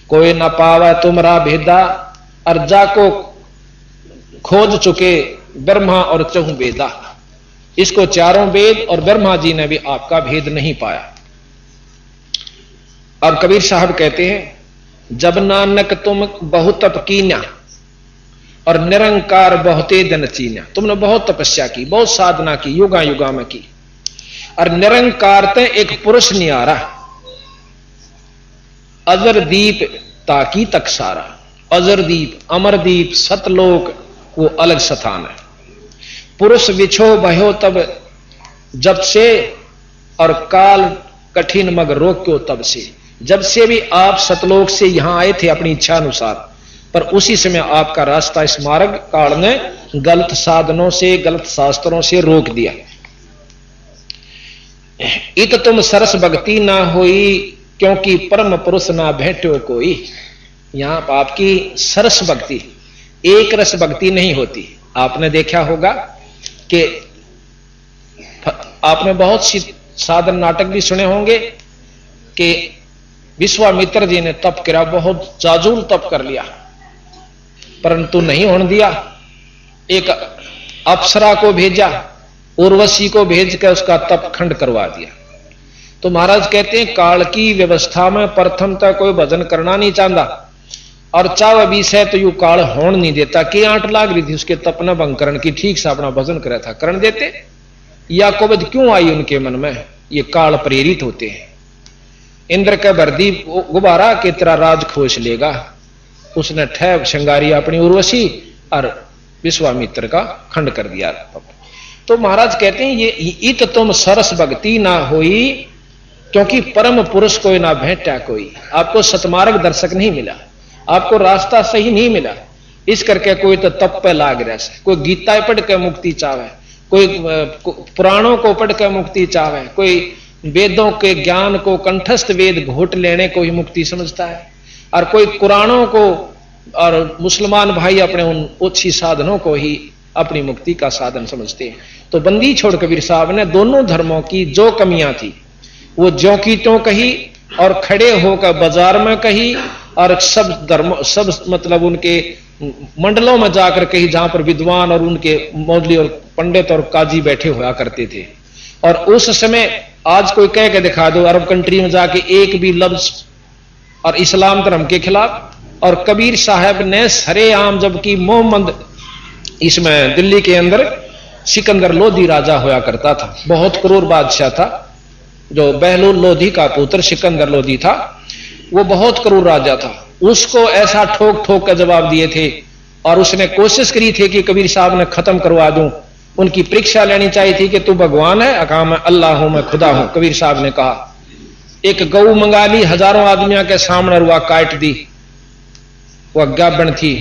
कोई ना पावे तुमरा भेदा। और जाको खोज चुके ब्रह्मा और चहु वेदा। इसको चारों वेद और ब्रह्मा जी ने भी आपका भेद नहीं पाया। और कबीर साहब कहते हैं, जब नानक तुम बहुत तप कीन्या, और निरंकार बहुते दिन चीन्या। तुमने बहुत तपस्या की, बहुत साधना की, युगा युगा में की, और निरंकार ते एक पुरुष नियारा। अजर दीप ताकी तक सारा। अजरदीप, अमरदीप, सतलोक वो अलग स्थान है। पुरुष विछो भयो तब जब से, और काल कठिन मग रोक्यो तब से। जब से भी आप सतलोक से यहां आए थे अपनी इच्छा अनुसार, पर उसी समय आपका रास्ता इस मार्ग काल ने गलत साधनों से, गलत शास्त्रों से रोक दिया। इत तुम सरस भक्ति ना होई, क्योंकि परम पुरुष ना भेंटो कोई। यहां आपकी सरस भक्ति, एक रस भक्ति नहीं होती। आपने देखा होगा कि आपने बहुत सी साधन नाटक भी सुने होंगे कि विश्वामित्र जी ने तप किया, बहुत जाजूल तप कर लिया, परंतु नहीं होने दिया। एक अप्सरा को भेजा, उर्वशी को भेज कर उसका तप खंड करवा दिया। तो महाराज कहते हैं काल की व्यवस्था में प्रथम तक कोई भजन करना नहीं चाहता, और चाव विषय तो यू काल होने नहीं देता। कि आंट लाग रही थी उसके तपना भंग करण की, ठीक से अपना भजन करा था, करण देते। या कोविद क्यों आई उनके मन में? ये काल प्रेरित होते हैं। इंद्र का भरदी गुब्बारा के तेरा राज खोज लेगा, उसने ठहर श्रृंगारी अपनी उर्वशी और विश्वामित्र का खंड कर दिया। तो महाराज कहते हैं ये इत तुम सरस भक्ति ना होई, क्योंकि परम पुरुष कोई ना भेंटा कोई। आपको सतमार्ग दर्शक नहीं मिला, आपको रास्ता सही नहीं मिला, इस करके कोई तो तप पे लाग रहा है, कोई गीता पढ़ के मुक्ति चाहे, कोई पुराणों को पढ़ के मुक्ति चाहे, कोई वेदों के ज्ञान को कंठस्थ वेद घोट लेने को ही मुक्ति समझता है, और कोई कुरानों को और मुसलमान भाई अपने उन ओछी साधनों को ही अपनी मुक्ति का साधन समझते हैं। तो बंदी छोड़ कबीर साहब ने दोनों धर्मों की जो कमियां थी वो ज्यों की त्यों कही, और खड़े होकर बाजार में कही, और सब धर्म सब मतलब उनके मंडलों में जाकर कही जहां पर विद्वान और उनके मौलवी और पंडित और काजी बैठे हुआ करते थे। और उस समय आज कोई कह के दिखा दो अरब कंट्री में जाके एक भी लफ्ज और इस्लाम धर्म के खिलाफ। और कबीर साहब ने सरेआम, जबकि मोहम्मद इसमें दिल्ली के अंदर सिकंदर लोधी राजा होया करता था, बहुत क्रूर बादशाह था, जो बहलूल लोधी का पुत्र सिकंदर लोधी था, वो बहुत क्रूर राजा था। उसको ऐसा ठोक ठोक का जवाब दिए थे, और उसने कोशिश करी थी कि कबीर साहब ने खत्म करवा दूं। उनकी परीक्षा लेनी चाहिए थी कि तू भगवान है? कहा मैं अल्लाह हूं, मैं खुदा हूं। कबीर साहब ने कहा, एक गऊ मंगा ली, हजारों आदमियों के सामने रुआ काट दी, वह गाबन थी,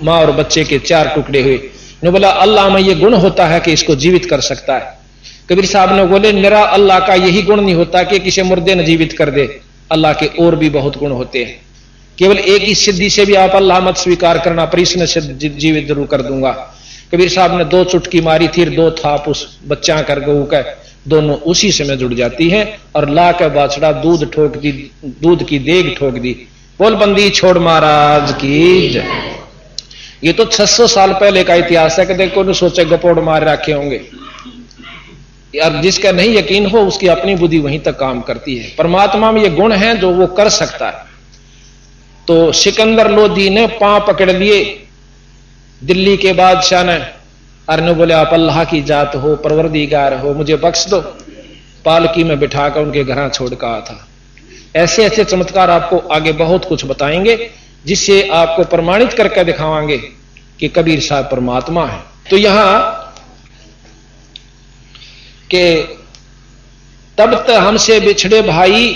मां और बच्चे के 4 टुकड़े हुए। ने बोला अल्लाह में यह गुण होता है कि इसको जीवित कर सकता है? कबीर साहब ने बोले मेरा अल्लाह का यही गुण नहीं होता कि किसी मुर्दे ने जीवित कर दे, अल्लाह के और भी बहुत गुण होते हैं। केवल एक ही सिद्धि से भी आप अल्लाह मत स्वीकार करना, पर इसने जीवित जरूर कर दूंगा। कबीर साहब ने 2 चुटकी मारी थी, 2 थाप उस बच्चा कर गऊ का, दोनों उसी समय जुड़ जाती हैं, और ला के बाछड़ा दूध ठोक दी, दूध की देग ठोक दी। बोल बंदी छोड़ महाराज की जय। ये तो 600 साल पहले का इतिहास है, कि देखो न सोचे गपोड़ मार रखे होंगे यार। जिसका नहीं यकीन हो उसकी अपनी बुद्धि वहीं तक काम करती है। परमात्मा में ये गुण है जो वो कर सकता है। तो सिकंदर लोधी ने पांव पकड़ लिए दिल्ली के बादशाह ने, अरने बोले आप अल्लाह की जात हो, परवरदिगार हो, मुझे बख्श दो। पालकी में बिठाकर उनके घर छोड़ कर आया था। ऐसे ऐसे चमत्कार आपको आगे बहुत कुछ बताएंगे, जिससे आपको प्रमाणित करके दिखावांगे कि कबीर साहब परमात्मा है। तो यहां के तब तक हमसे बिछड़े भाई,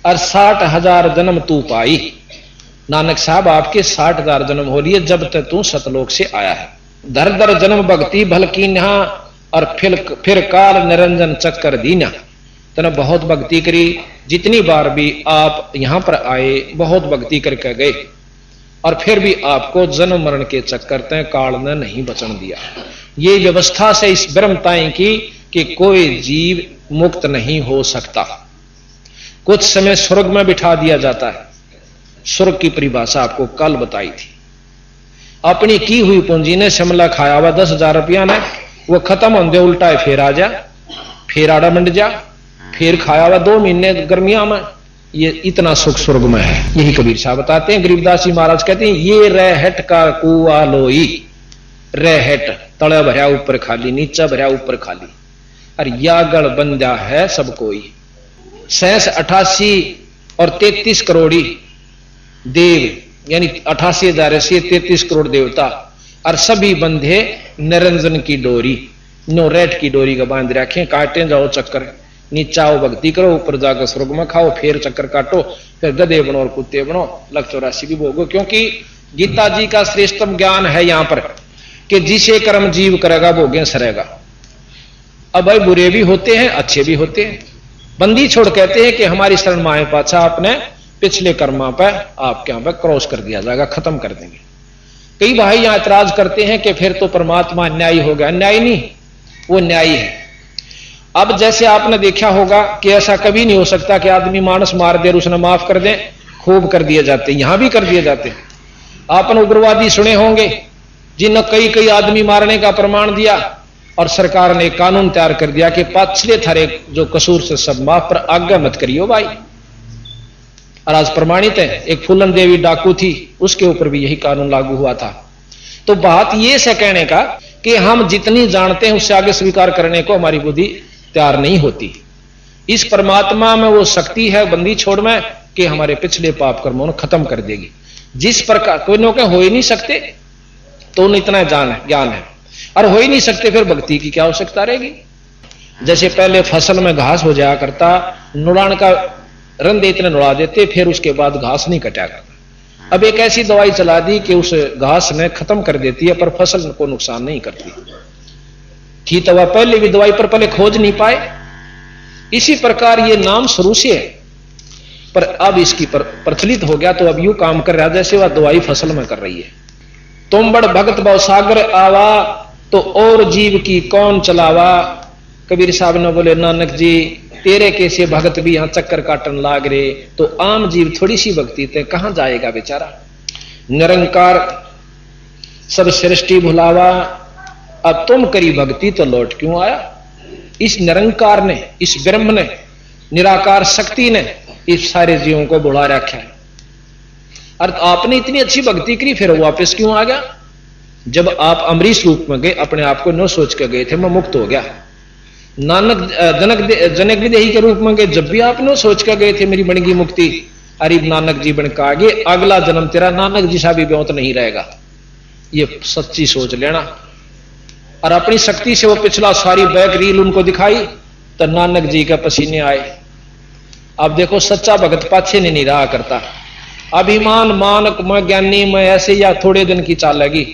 और 60,000 जन्म तू पाई। नानक साहब आपके 60,000 जन्म हो लिए जब तक तू सतलोक से आया है। दर दर जन्म भक्ति भल की नहा, और फिर काल निरंजन चक्कर दीना। तने बहुत भक्ति करी, जितनी बार भी आप यहां पर आए बहुत भक्ति करके गए, और फिर भी आपको जन्म मरण के चक्कर तय काल ने नहीं बचन दिया। ये व्यवस्था से इस ब्रह्मताएं की कि कोई जीव मुक्त नहीं हो सकता। कुछ समय स्वर्ग में बिठा दिया जाता है। स्वर्ग की परिभाषा आपको कल बताई थी। अपनी की हुई पूंजी ने शिमला खाया हुआ 10,000 रुपया ने, वो खत्म होने दे उल्टा है, फिर आ जा, फिर आड़ा मंड जा, फिर खाया हुआ 2 महीने गर्मियां में। ये इतना सुख स्वर्ग में है। यही कबीर साहब बताते हैं। गरीबदास जी महाराज कहते हैं ये रहट का कुआ लोई, रहट तड़ा भरा ऊपर खाली, नीचा भरा ऊपर खाली, और यागड़ बंदा है सब कोई। 88 और 33 करोड़ी देव, यानी 88,000 से 33 करोड़ देवता, और सभी बंधे निरंजन की डोरी, नो रेट की डोरी का बांध रखे। काटे जाओ चक्कर, नीचा आओ भक्ति करो, ऊपर जाकर स्वर्ग में खाओ, फिर चक्कर काटो, फिर गधे बनो और कुत्ते बनो, लख 84 भी भोगो। क्योंकि गीता जी का श्रेष्ठतम ज्ञान है यहां पर कि जिसे कर्म जीव करेगा भोगे सरेगा। अब भाई बुरे भी होते हैं, अच्छे भी होते हैं। बंदी छोड़ कहते हैं कि हमारी शरण माए पाछा आपने पिछले कर्मा पर आपके यहां पर क्रॉस कर दिया जाएगा, खत्म कर देंगे। कई भाई यहां ऐतराज करते हैं कि फिर तो परमात्मा न्यायी हो गया। न्यायी नहीं, वो न्यायी है। अब जैसे आपने देखा होगा कि ऐसा कभी नहीं हो सकता कि आदमी मानस मार दे और उसने माफ कर दे, खूब कर दिए जाते, यहां भी कर दिए जाते। आपने उग्रवादी सुने होंगे जिन्होंने कई कई आदमी मारने का प्रमाण दिया और सरकार ने कानून तैयार कर दिया कि पाछले थारे जो कसूर से सब माफ, पर आगे मत करियो भाई। और आज प्रमाणित है, एक फूलन देवी डाकू थी, उसके ऊपर भी यही कानून लागू हुआ था। तो बात यह से कहने का कि हम जितनी जानते हैं उससे आगे स्वीकार करने को हमारी बुद्धि तैयार नहीं होती। इस परमात्मा में वो शक्ति है बंदी छोड़ में कि हमारे पिछले पाप कर्मों को खत्म कर देगी। जिस प्रकार कोई लोग हो ही नहीं सकते तो उन्हें इतना ज्ञान है, और हो ही नहीं सकते फिर भक्ति की क्या आवश्यकता रहेगी। जैसे पहले फसल में घास हो जाया करता, नुड़ान का रंधे इतने नुड़ा देते, फिर उसके बाद घास नहीं कटा करता। अब एक ऐसी दवाई चला दी कि उस घास ने खत्म कर देती है पर फसल को नुकसान नहीं करती थी। तो वह पहले भी दवाई पर पहले खोज नहीं पाए। इसी प्रकार ये नाम शुरू से है, पर अब इसकी प्रचलित हो गया तो अब यूं काम कर रहा है जैसे वह दवाई फसल में कर रही है। तुम बड़ भगत भव सागर आवा तो और जीव की कौन चलावा। कबीर साहब ने बोले नानक जी तेरे कैसे भगत भी यहां चक्कर काटन लाग रहे, तो आम जीव थोड़ी सी भक्ति ते कहां जाएगा बेचारा। निरंकार सब सृष्टि भुलावा, अब तुम करी भक्ति तो लौट क्यों आया। इस निरंकार ने, इस ब्रह्म ने, निराकार शक्ति ने इस सारे जीवों को बुला रखा है। और आपने इतनी अच्छी भक्ति करी फिर वापस क्यों आ गया। जब आप अमरीश रूप में गए अपने आप को न सोच के गए थे मैं मुक्त हो गया। नानक जनक विदेही के रूप में गए जब भी आपने सोच के गए थे मेरी बनेगी मुक्ति। अरे नानक जी बन के आगे अगला जन्म तेरा नानक जी सा भी ब्योत नहीं रहेगा, ये सच्ची सोच लेना। और अपनी शक्ति से वो पिछला सारी बैक रील उनको दिखाई तो नानक जी के पसीने आए। अब देखो सच्चा भगत पाछे नहीं रहा करता। अभिमान मानक मैं ज्ञानी मैं ऐसे या थोड़े दिन की चालेगी।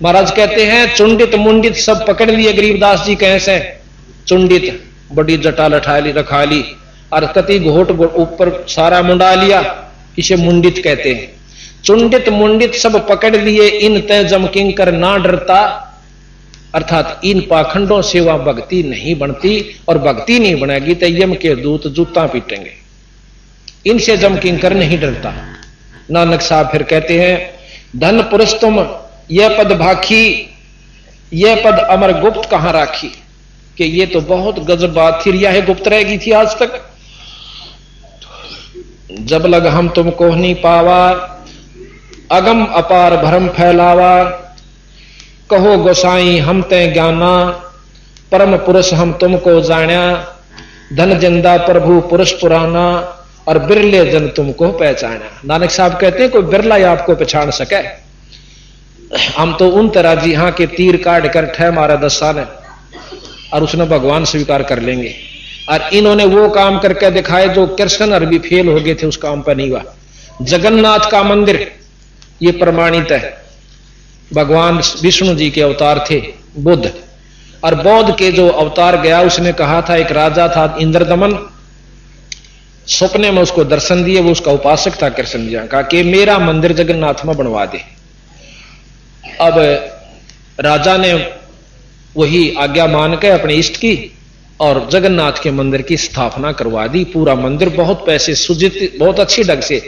महाराज कहते हैं चुंडित मुंडित सब पकड़ लिए। गरीबदास जी कैसे चुंडित बड़ी जटा लठाली रखा ली और कति घोट ऊपर सारा मुंडा लिया, इसे मुंडित कहते हैं। चुंडित मुंडित सब पकड़ लिए इन तय जमकिंग कर ना डरता, अर्थात इन पाखंडों से वह भक्ति नहीं बनती और भक्ति नहीं बनेगी तो यम के दूत जूता पीटेंगे। इनसे जम किंकर नहीं डरता। नानक साहब फिर कहते हैं धन पुरुष तुम यह पद भाखी, यह पद अमर गुप्त कहां राखी। कि ये तो बहुत गजब बात थी, यह गुप्त रहेगी थी आज तक। जब लग हम तुमको नहीं पावा, अगम अपार भरम फैलावा। कहो गोसाई हम ते ज्ञाना, परम पुरुष हम तुमको जाना। धन जिंदा प्रभु पुरुष पुराना, और बिरले जन तुमको पहचाना। नानक साहब कहते हैं कोई बिरला ही आपको पहचान सके। हम तो उन तरह जी हाँ के तीर काट कर ठह मारा दस्ता ने और उसने भगवान स्वीकार कर लेंगे। और इन्होंने वो काम करके दिखाए जो कृष्ण और भी फेल हो गए थे, उस काम पर नहीं हुआ। जगन्नाथ का मंदिर ये प्रमाणित है, भगवान विष्णु जी के अवतार थे बुद्ध। और बौद्ध के जो अवतार गया उसने कहा था, एक राजा था इंद्रदमन, सपने में उसको दर्शन दिए, वो उसका उपासक था कृष्ण जी, कहा कि मेरा मंदिर जगन्नाथ में बनवा दे। अब राजा ने वही आज्ञा मान के अपने इष्ट की और जगन्नाथ के मंदिर की स्थापना करवा दी। पूरा मंदिर बहुत पैसे सुजित, बहुत अच्छी ढंग से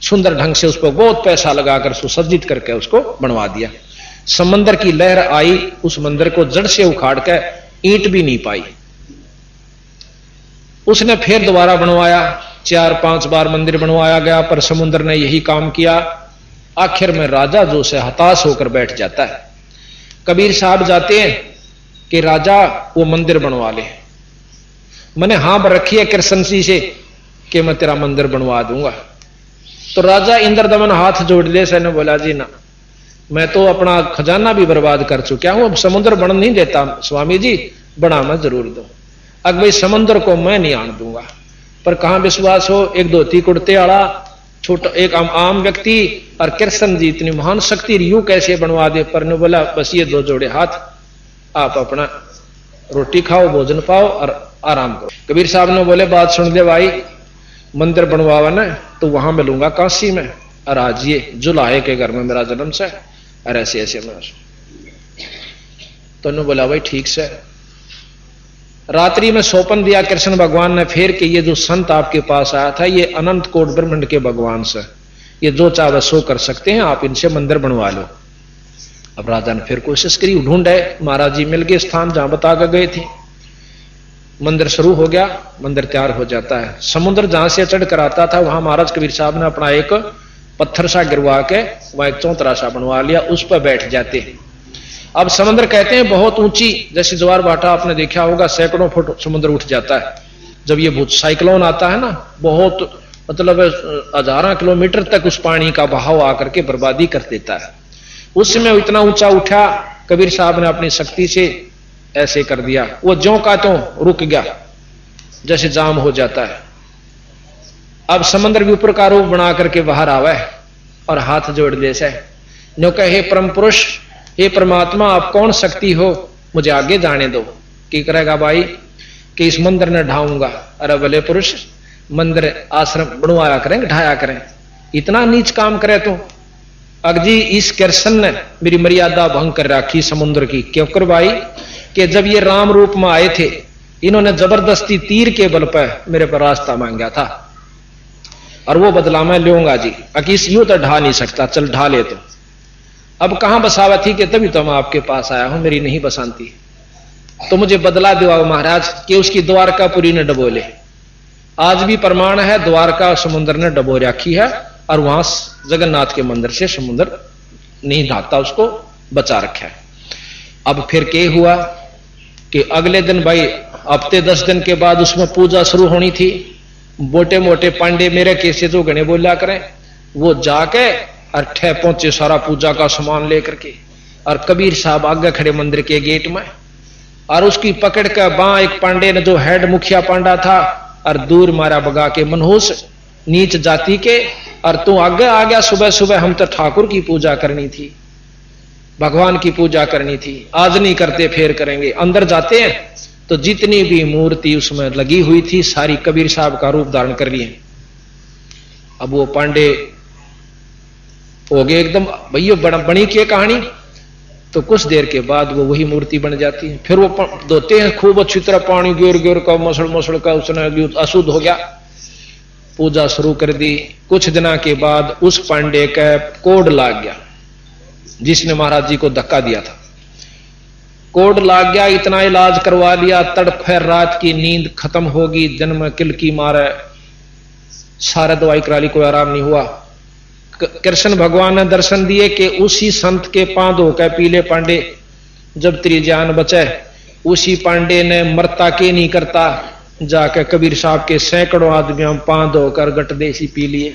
सुंदर ढंग से उस पर बहुत पैसा लगाकर सुसज्जित करके उसको बनवा दिया। समंदर की लहर आई, उस मंदिर को जड़ से उखाड़ के ईंट भी नहीं पाई। उसने फिर दोबारा बनवाया, 4-5 बार मंदिर बनवाया गया, पर समुद्र ने यही काम किया। आखिर में राजा जो से हताश होकर बैठ जाता है। कबीर साहब जाते हैं कि राजा वो मंदिर बनवा ले। मैंने हाँ रखी है कृष्ण जी से कि मैं तेरा मंदिर बनवा दूंगा। तो राजा इंद्रदमन हाथ जोड़ दे, सने बोला जी ना, मैं तो अपना खजाना भी बर्बाद कर चुका हूं, अब समुद्र बन नहीं देता स्वामी जी, बना मैं जरूर दूं। अब भाई समुद्र को मैं नहीं आन दूंगा। पर कहां विश्वास हो, एक धोती कुर्ते वाला छोटा एक आम व्यक्ति और कृष्ण जी इतनी महान शक्ति यूं कैसे बनवा दे। पर ने बोला बस ये 2 जोड़े हाथ, आप अपना रोटी खाओ, भोजन पाओ और आराम करो। कबीर साहब ने बोले बात सुन दे भाई, मंदिर बनवावा ना तो वहां मिलूंगा काशी में, और आज ये जुलाहे के घर में मेरा जन्म से, और ऐसे ऐसे में। तो उन्होंने बोला भाई ठीक से। रात्रि में सौपन दिया कृष्ण भगवान ने फिर कि ये जो संत आपके पास आया था ये अनंत कोट ब्रह्मांड के भगवान से, ये जो चाहे सो कर सकते हैं, आप इनसे मंदिर बनवा लो। अब राजा ने फिर कोशिश करी, ढूंढे, महाराज जी मिल गए स्थान जहां बता कर गए थे। मंदिर शुरू हो गया, मंदिर तैयार हो जाता है। समुद्र जहां से चढ़ कर आता था वहां महाराज कबीर साहब ने अपना एक पत्थर सा गिरवा के वहां एक चौतरा सा बनवा लिया, उस पर बैठ जाते हैं। अब समुद्र कहते हैं बहुत ऊंची, जैसे ज्वार भाटा आपने देखा होगा, सैकड़ों फुट समुद्र उठ जाता है। जब ये भूत साइक्लोन आता है ना, बहुत मतलब हजारों किलोमीटर तक उस पानी का बहाव आकर के बर्बादी कर देता है। उस समय इतना ऊंचा उठा, कबीर साहब ने अपनी शक्ति से ऐसे कर दिया, वो ज्यों का त्यों रुक गया, जैसे जाम हो जाता है। अब समुद्र भी ऊपर का रूप बना करके बाहर आवे और हाथ जोड़ दे से नो कहे, हे परम पुरुष, हे परमात्मा, आप कौन शक्ति हो, मुझे आगे जाने दो। की करेगा भाई कि इस मंदिर ने ढाऊंगा। अरे भले पुरुष, मंदिर आश्रम बनवाया करें, ढाया करें, इतना नीच काम करे तो। अगजी इस कृष्ण ने मेरी मर्यादा भंग कर रखी समुद्र की। क्यों कर भाई कि जब ये राम रूप में आए थे, इन्होंने जबरदस्ती तीर के बल पर मेरे पर रास्ता मांगा था, और वो बदला मैं लूंगा जी। अकीस यूं तो ढा नहीं सकता, चल ढा ले। तो अब कहां बसावा थी कि तभी तो मैं आपके पास आया हूं, मेरी नहीं बसानती, तो मुझे बदला दिवाओ महाराज कि उसकी द्वारकापुरी ने डबोले। आज भी प्रमाण है, द्वारका समुद्र ने डबो रखी है, और वहां जगन्नाथ के मंदिर से समुद्र नहीं ढाता, उसको बचा रखा है। अब फिर क्या हुआ कि अगले दिन भाई हफ्ते 10 दिन के बाद उसमें पूजा शुरू होनी थी। मोटे मोटे पांडे मेरे कैसे जो गणे बोला करें, वो जाके और ठे पहुंचे सारा पूजा का सामान लेकर के, और कबीर साहब आगे खड़े मंदिर के गेट में, और उसकी पकड़ कर बां एक पांडे ने जो हेड मुखिया पांडा था, और दूर मारा बगा के मनहूस नीच जाति के, और तू आगे आ गया। सुबह सुबह हम तो ठाकुर की पूजा करनी थी, भगवान की पूजा करनी थी, आज नहीं करते फिर करेंगे। अंदर जाते हैं तो जितनी भी मूर्ति उसमें लगी हुई थी सारी कबीर साहब का रूप धारण कर लिए। अब वो पांडे हो गए एकदम भैया बनी की कहानी। तो कुछ देर के बाद वो वही मूर्ति बन जाती है। फिर वो धोते हैं खूब अच्छी तरह, पानी गिर गिर का मसड़ मसड़ का उसने अशुद्ध हो गया। पूजा शुरू कर दी। कुछ दिनों के बाद उस पांडे का कोड लाग गया, जिसने महाराज जी को धक्का दिया था। कोड लाग गया, इतना इलाज करवा लिया, तड़फे रात की नींद खत्म होगी, दिन में किल की मारे सारा दवाई करा ली, कोई आराम नहीं हुआ। कृष्ण भगवान ने दर्शन दिए कि उसी संत के पांव धोकर पीले पांडे जब तेरी जान बचे, उसी पांडे ने मरता के नहीं करता जाकर कबीर साहब के सैकड़ों आदमियों पांव धोकर गट देसी पी लिए।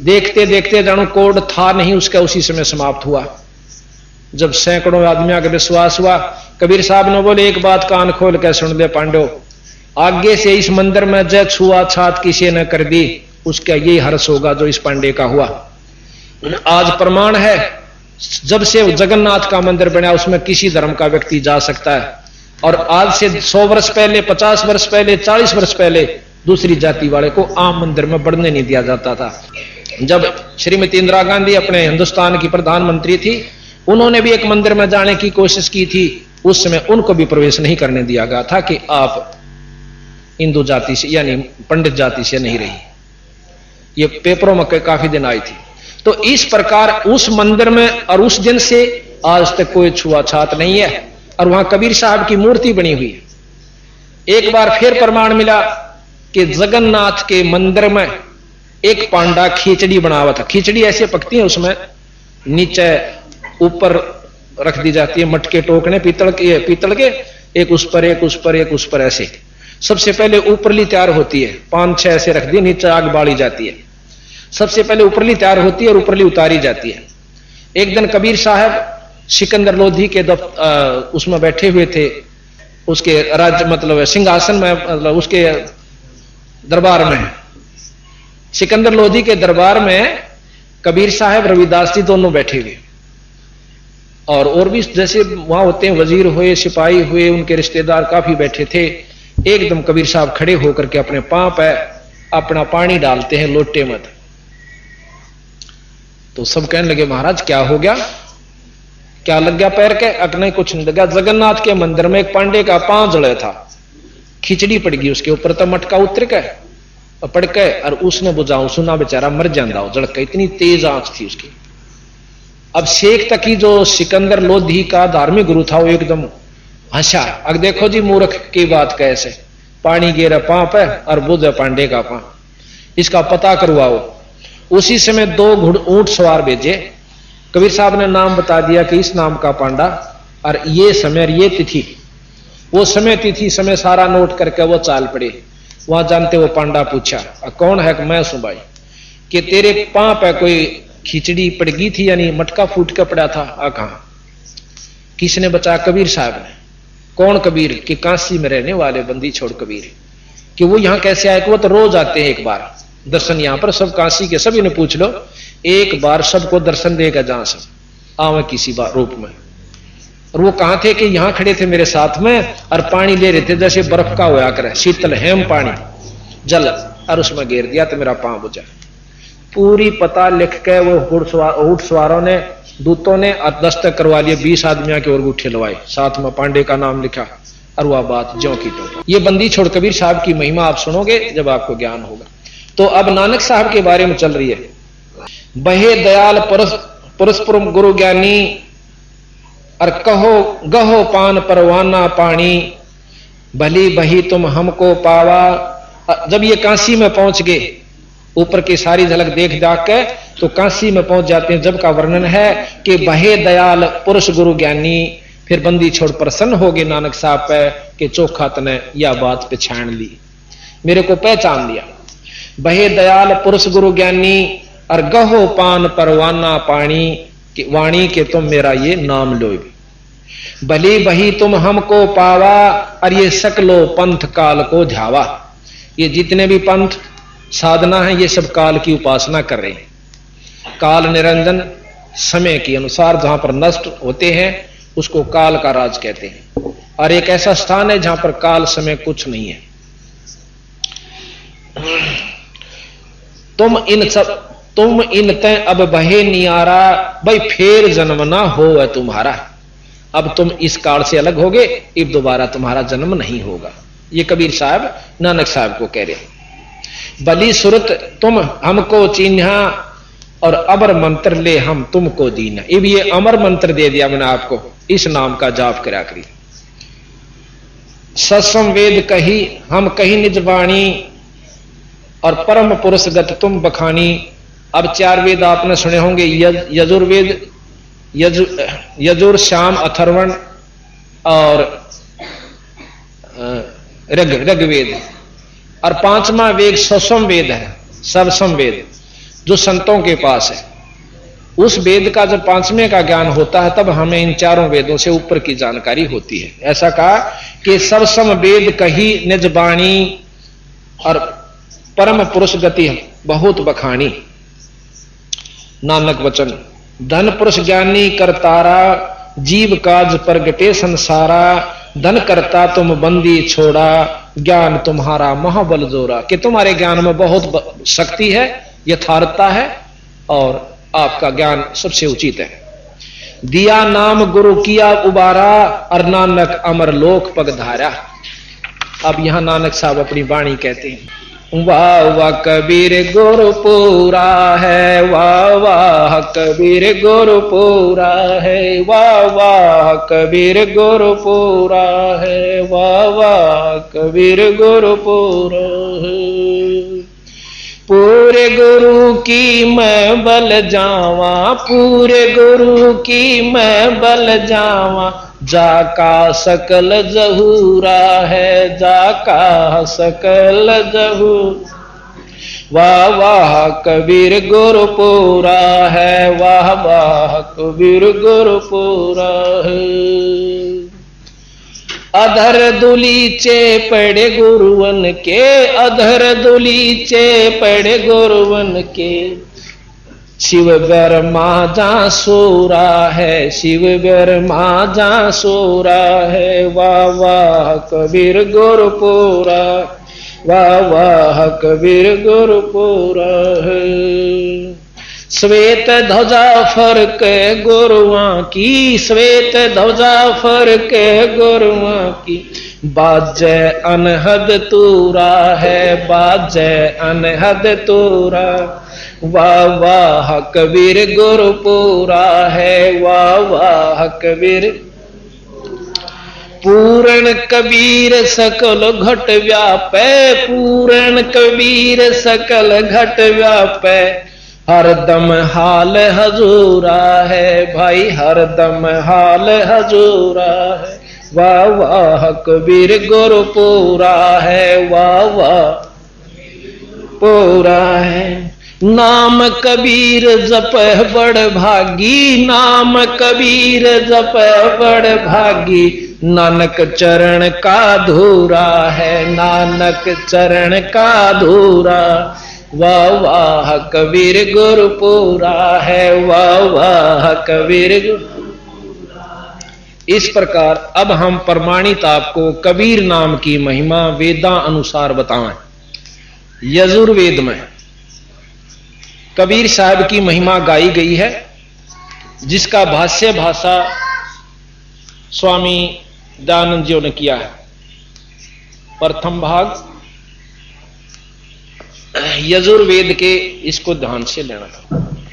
देखते देखते जानो कोड था नहीं उसका, उसी समय समाप्त हुआ। जब सैकड़ों आदमियों का विश्वास हुआ, कबीर साहब ने बोले एक बात कान खोल कर सुन दे पांडो, आगे से इस मंदिर में जय छुआ छात किसी ने कर दी, उसका यही हर्ष होगा जो इस पांडे का हुआ। आज प्रमाण है, जब से जगन्नाथ का मंदिर बना उसमें किसी धर्म का व्यक्ति जा सकता है। और आज से 100 वर्ष पहले, 50 वर्ष पहले, 40 वर्ष पहले दूसरी जाति वाले को आम मंदिर में बढ़ने नहीं दिया जाता था। जब श्रीमती इंदिरा गांधी अपने हिंदुस्तान की प्रधानमंत्री थी, उन्होंने भी एक मंदिर में जाने की कोशिश की थी। उस समय उनको भी प्रवेश नहीं करने दिया गया था कि आप हिंदू जाति से यानी पंडित जाति से नहीं रही। ये पेपरों में काफी दिन आई थी। तो इस प्रकार उस मंदिर में और उस दिन से आज तक कोई छुआछात नहीं है, और वहां कबीर साहब की मूर्ति बनी हुई है। एक बार फिर प्रमाण मिला कि जगन्नाथ के मंदिर में एक पांडा खिचड़ी बना हुआ था। खिचड़ी ऐसे पकती है, उसमें नीचे ऊपर रख दी जाती है मटके टोकने पीतल के, एक उस पर एक उस पर एक उस पर, ऐसे सबसे पहले ऊपरली तैयार होती है, 5-6 ऐसे रख दी, नीचे आग बाड़ी जाती है। सबसे पहले ऊपरली तैयार होती है और ऊपरली उतारी जाती है। एक दिन कबीर साहब सिकंदर लोधी के उसमें बैठे हुए थे, उसके राज्य मतलब सिंहासन में, मतलब उसके दरबार में, सिकंदर लोधी के दरबार में कबीर साहब रविदास जी दोनों बैठे हुए। और भी जैसे वहां होते हैं, वजीर हुए, सिपाही हुए, उनके रिश्तेदार काफी बैठे थे। एकदम कबीर साहब खड़े होकर के अपने पांव पे अपना पानी डालते हैं लोटे में। तो सब कहने लगे महाराज क्या हो गया, क्या लग गया पैर के? नहीं कुछ नहीं लगा। जगन्नाथ के मंदिर में एक पांडे का पांव जड़े था, खिचड़ी पड़ गई उसके ऊपर, तो मटका उतर के पड़ के और उसने बुझाऊ सुना, बेचारा मर जाता जड़ के, इतनी तेज आंच थी उसकी। अब शेख तकी जो सिकंदर लोधी का धार्मिक गुरु था वो एकदम हंसा। अब देखो जी मूर्ख की बात कैसे, पानी गिरा पांव पे और बुझे पांडे का पांव, इसका पता करवाओ। उसी समय 2 ऊंट सवार भेजे। कबीर साहब ने नाम बता दिया कि इस नाम का पांडा और ये समय और ये तिथि, वो समय तिथि समय सारा नोट करके वो चाल पड़े। वहां जानते वो पांडा पूछा कौन है? मैं सु भाई। कि तेरे पांव पे कोई खिचड़ी पड़ गई थी, यानी मटका फूट के पड़ा था? कहां? किसने बचा? कबीर साहब ने। कौन कबीर? कि काशी में रहने वाले बंदी छोड़ कबीर। कि वो यहां कैसे आए? कि वो तो रोज आते हैं एक बार दर्शन, यहां पर सब काशी के सभी ने पूछ लो, एक बार सबको दर्शन देगा जहां से आवे किसी बार रूप में। और वो कहां थे? कि यहां खड़े थे मेरे साथ में और पानी ले रहे थे, जैसे बर्फ का होया करे, शीतल हेम पानी जल, और उसमें घेर दिया तो मेरा पांव बुझा। पूरी पता लिख के वो ऊंट सवारों ने, दूतों ने दस्तक करवा लिए, 20 आदमियों के और गुठे लवाए, साथ में पांडे का नाम लिखा और वह बात ज्यों की त्यों। ये बंदी छोड़ कबीर साहब की महिमा आप सुनोगे जब आपको ज्ञान होगा। तो अब नानक साहब के बारे में चल रही है। बहे दयाल परस्परम गुरु ज्ञानी और कहो गहो पान परवाना पानी, भली बही तुम हमको पावा। जब ये काशी में पहुंच गए, ऊपर की सारी झलक देख जाग के तो काशी में पहुंच जाते हैं। जब का वर्णन है कि बहे दयाल पुरुष गुरु ज्ञानी, फिर बंदी छोड़ प्रसन्न हो गए नानक साहब पे कि चोखा तने यह बात पहचान ली, मेरे को पहचान लिया। बहे दयाल पुरुष गुरु ज्ञानी और गहो पान परवाना पानी, कि वाणी के तुम मेरा ये नाम लो। भली बही तुम हमको पावा, और ये सकलो पंथ काल को ध्यावा। ये जितने भी पंथ साधना है ये सब काल की उपासना कर रहे हैं। काल निरंजन समय के अनुसार जहां पर नष्ट होते हैं उसको काल का राज कहते हैं, और एक ऐसा स्थान है जहां पर काल समय कुछ नहीं है। तुम इन तय अब बहे नियारा, भाई फेर जन्म ना हो तुम्हारा। अब तुम इस काल से अलग होगे, अब दोबारा तुम्हारा जन्म नहीं होगा। ये कबीर साहब नानक साहब को कह रहे। बली सुरत तुम हमको चिन्हा, और अमर मंत्र ले हम तुमको दीना। अब ये अमर मंत्र दे दिया मैंने आपको, इस नाम का जाप करा करी। सत्सम वेद कही हम कही निज वाणी, और परम पुरुषगत तुम बखानी। अब 4 वेद आपने सुने होंगे, यजुर्वेद, यजुर श्याम अथर्वण और ऋग्वेद, और 5वां वेद सवसम वेद है, सर्वसम वेद जो संतों के पास है। उस वेद का जब 5वें का ज्ञान होता है तब हमें इन 4 वेदों से ऊपर की जानकारी होती है। ऐसा कहा कि सर्वसम वेद कही निज बाणी, और परम पुरुष गति बहुत बखानी। नानक वचन धन पुरुष ज्ञानी करतारा, जीव काज प्रगटे संसारा। धन करता तुम बंदी छोड़ा, ज्ञान तुम्हारा महाबल जोरा। कि तुम्हारे ज्ञान में बहुत शक्ति है, यथार्थता है, और आपका ज्ञान सबसे उचित है। दिया नाम गुरु किया उबारा, और नानक अमर लोक पगधारा। अब यहां नानक साहब अपनी वाणी कहते हैं, वाह वाह कबीर गुरु पूरा है, वाह वाह कबीर गुरु पूरा है, वाह वाह कबीर गुरु पूरा है, वाह वाह कबीर गुरु पूरा है। पूरे गुरु की मैं बल जावा, पूरे गुरु की मैं बल जावा। जाका सकल जहूरा है, जाका सकल जहूर। वाह वाह कबीर गुरु पूरा है, वाह वाह कबीर गुरु पूरा है। अधर दुलीचे पड़े गुरुवन के, अधर दुलीचे पड़े गुरुवन के। शिव ब्रह्मा जा सोरा है, शिव ब्रह्मा जा सोरा है, वाह वाह कबीर गुरुपुरा, वाह वाह कबीर गुरुपुरा है। श्वेत ध्वजा फरके गुरुआं की, श्वेत ध्वजा फरके गुरुआं की, बाजे अनहद तूरा है, बाजे अनहद तूरा, वाह वाह कबीर गुरुपुरा है, वाह वाह कबीर। पूर्ण कबीर सकल घट व्यापै, पूर्ण कबीर सकल घट व्यापै, हरदम हाल हजूरा है भाई, हरदम हाल हजूरा है, वाह वाह कबीर गुरुपुरा है, वाह वाह पूरा है। नाम कबीर जप बड़ भागी, नाम कबीर जप बड़ भागी, नानक चरण का धूरा है, नानक चरण का धूरा, वाह वाह कबीर गुरुपुरा है, वाह वाह कबीर। इस प्रकार अब हम प्रमाणित आपको कबीर नाम की महिमा वेदा अनुसार बताएं। यजुर्वेद में कबीर साहब की महिमा गाई गई है, जिसका भाष्य भाषा स्वामी दयानंद जी ने किया है। प्रथम भाग यजुर्वेद के, इसको ध्यान से लेना,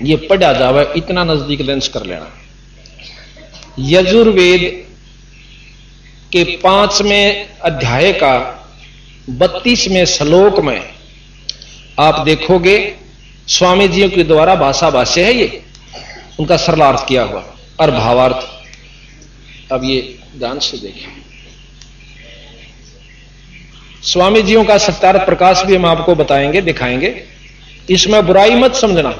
ये पढ़ा जावे, इतना नजदीक लेंस कर लेना। यजुर्वेद के 5वें अध्याय का 32वें श्लोक में आप देखोगे स्वामी जी के द्वारा भाषा भाष्य है, ये उनका सरलार्थ किया हुआ और भावार्थ। अब ये ध्यान से देखिए, स्वामी जियों का सत्यार्थ प्रकाश भी हम आपको बताएंगे, दिखाएंगे। इसमें बुराई मत समझना,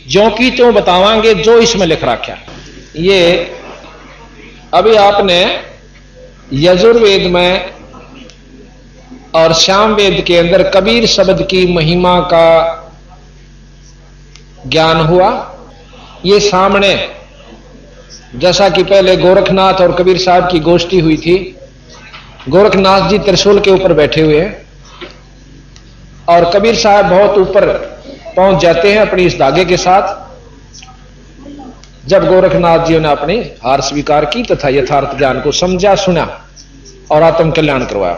ज्यों की त्यों बतावांगे जो इसमें लिख रखा। ये अभी आपने यजुर्वेद में और सामवेद के अंदर कबीर शब्द की महिमा का ज्ञान हुआ। ये सामने जैसा कि पहले गोरखनाथ और कबीर साहब की गोष्ठी हुई थी, गोरखनाथ जी त्रिशूल के ऊपर बैठे हुए हैं और कबीर साहब बहुत ऊपर पहुंच जाते हैं अपनी इस धागे के साथ। जब गोरखनाथ जी ने अपनी हार स्वीकार की तथा यथार्थ ज्ञान को समझा, सुना और आत्म कल्याण करवाया।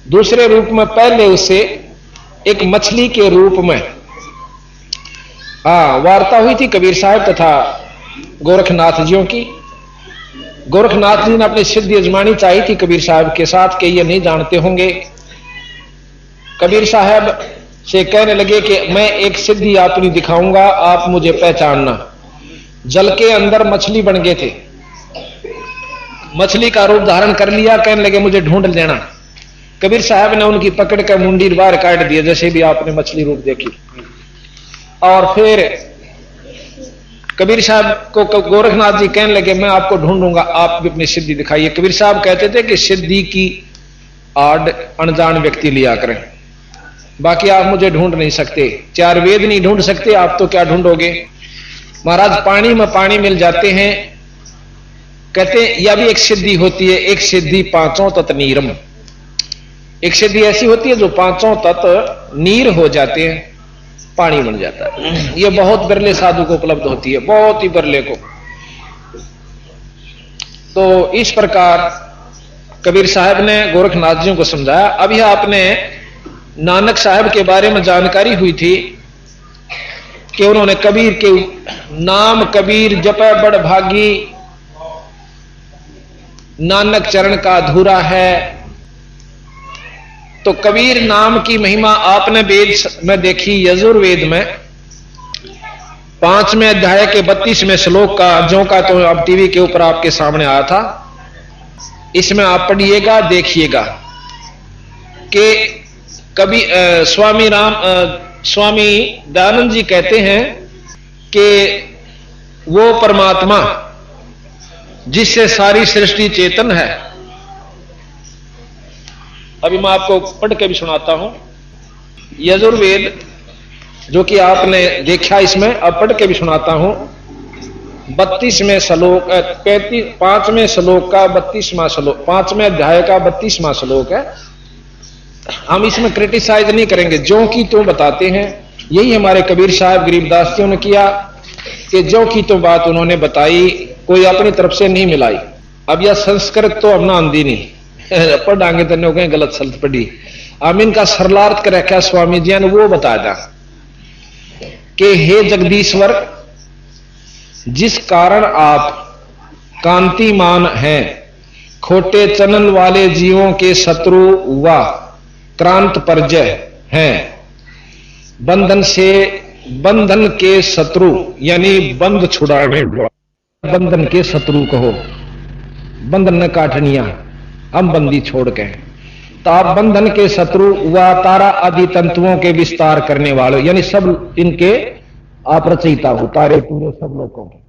दूसरे रूप में पहले उसे एक मछली के रूप में वार्ता हुई थी कबीर साहब तथा गोरखनाथ जियों की। गोरखनाथ जी ने अपनी सिद्धि अजमानी चाहिए थी कबीर साहब के साथ कि ये नहीं जानते होंगे। कबीर साहब से कहने लगे कि मैं एक सिद्धि अपनी दिखाऊंगा, आप मुझे पहचानना। जल के अंदर मछली बन गए थे, मछली का रूप धारण कर लिया, कहने लगे मुझे ढूंढ लेना। कबीर साहब ने उनकी पकड़ कर मुंडी बाहर काट दिया, जैसे भी आपने मछली रूप देखी। और फिर कबीर साहब को गोरखनाथ जी कहने लगे मैं आपको ढूंढूंगा, आप भी अपनी सिद्धि दिखाइए। कबीर साहब कहते थे कि सिद्धि की आड़ अनजान व्यक्ति लिया करें, बाकी आप मुझे ढूंढ नहीं सकते, 4 वेद नहीं ढूंढ सकते, आप तो क्या ढूंढोगे। महाराज पानी में पानी मिल जाते हैं, कहते यह भी एक सिद्धि होती है। एक सिद्धि 5 तत्व नीरम, एक सिद्धि ऐसी होती है जो 5 तत्व नीर हो जाते हैं, पानी बन जाता है। यह बहुत बिरले साधु को उपलब्ध होती है, बहुत ही बिरले को। तो इस प्रकार कबीर साहब ने गोरखनाथ जी को समझाया। अभी आपने नानक साहब के बारे में जानकारी हुई थी कि उन्होंने कबीर के नाम कबीर जपै बड़ भागी, नानक चरण का अधूरा है। तो कबीर नाम की महिमा आपने वेद में देखी, यजुर्वेद में 5वें अध्याय के 32वें श्लोक का, जो का तो अब टीवी के ऊपर आपके सामने आया था। इसमें आप पढ़िएगा, देखिएगा कि कभी स्वामी दयानंद जी कहते हैं कि वो परमात्मा जिससे सारी सृष्टि चेतन है। अभी मैं आपको पढ़ के भी सुनाता हूं। यजुर्वेद जो कि आपने देखा इसमें, अब पढ़ के भी सुनाता हूं। 32वें श्लोक 5वें श्लोक का 32वां श्लोक, 5वें अध्याय का 32वां श्लोक है। हम इसमें क्रिटिसाइज नहीं करेंगे, जो कि तो बताते हैं। यही हमारे कबीर साहब गरीबदास जी ने किया कि जो की तो बात उन्होंने बताई, कोई अपनी तरफ से नहीं मिलाई। अब यह संस्कृत तो हमने आंदी नहीं, पढ़ांगे तो कहीं गलत शब्द पढ़ी। हम इनका सरलार्थ कर रखा स्वामी जी ने वो बता दा कि हे जगदीश्वर, जिस कारण आप कांतिमान हैं, खोटे चनन वाले जीवों के शत्रु व क्रांत परजय हैं, बंधन के शत्रु यानी बंध छुड़ाने, बंधन के शत्रु कहो, बंधन न काटनिया हम बंदी छोड़ के, तो आप बंधन के शत्रु व तारा आदि तंतुओं के विस्तार करने वाले, यानी सब इनके आप रचयिता हो, तारे पूरे सब लोगों के।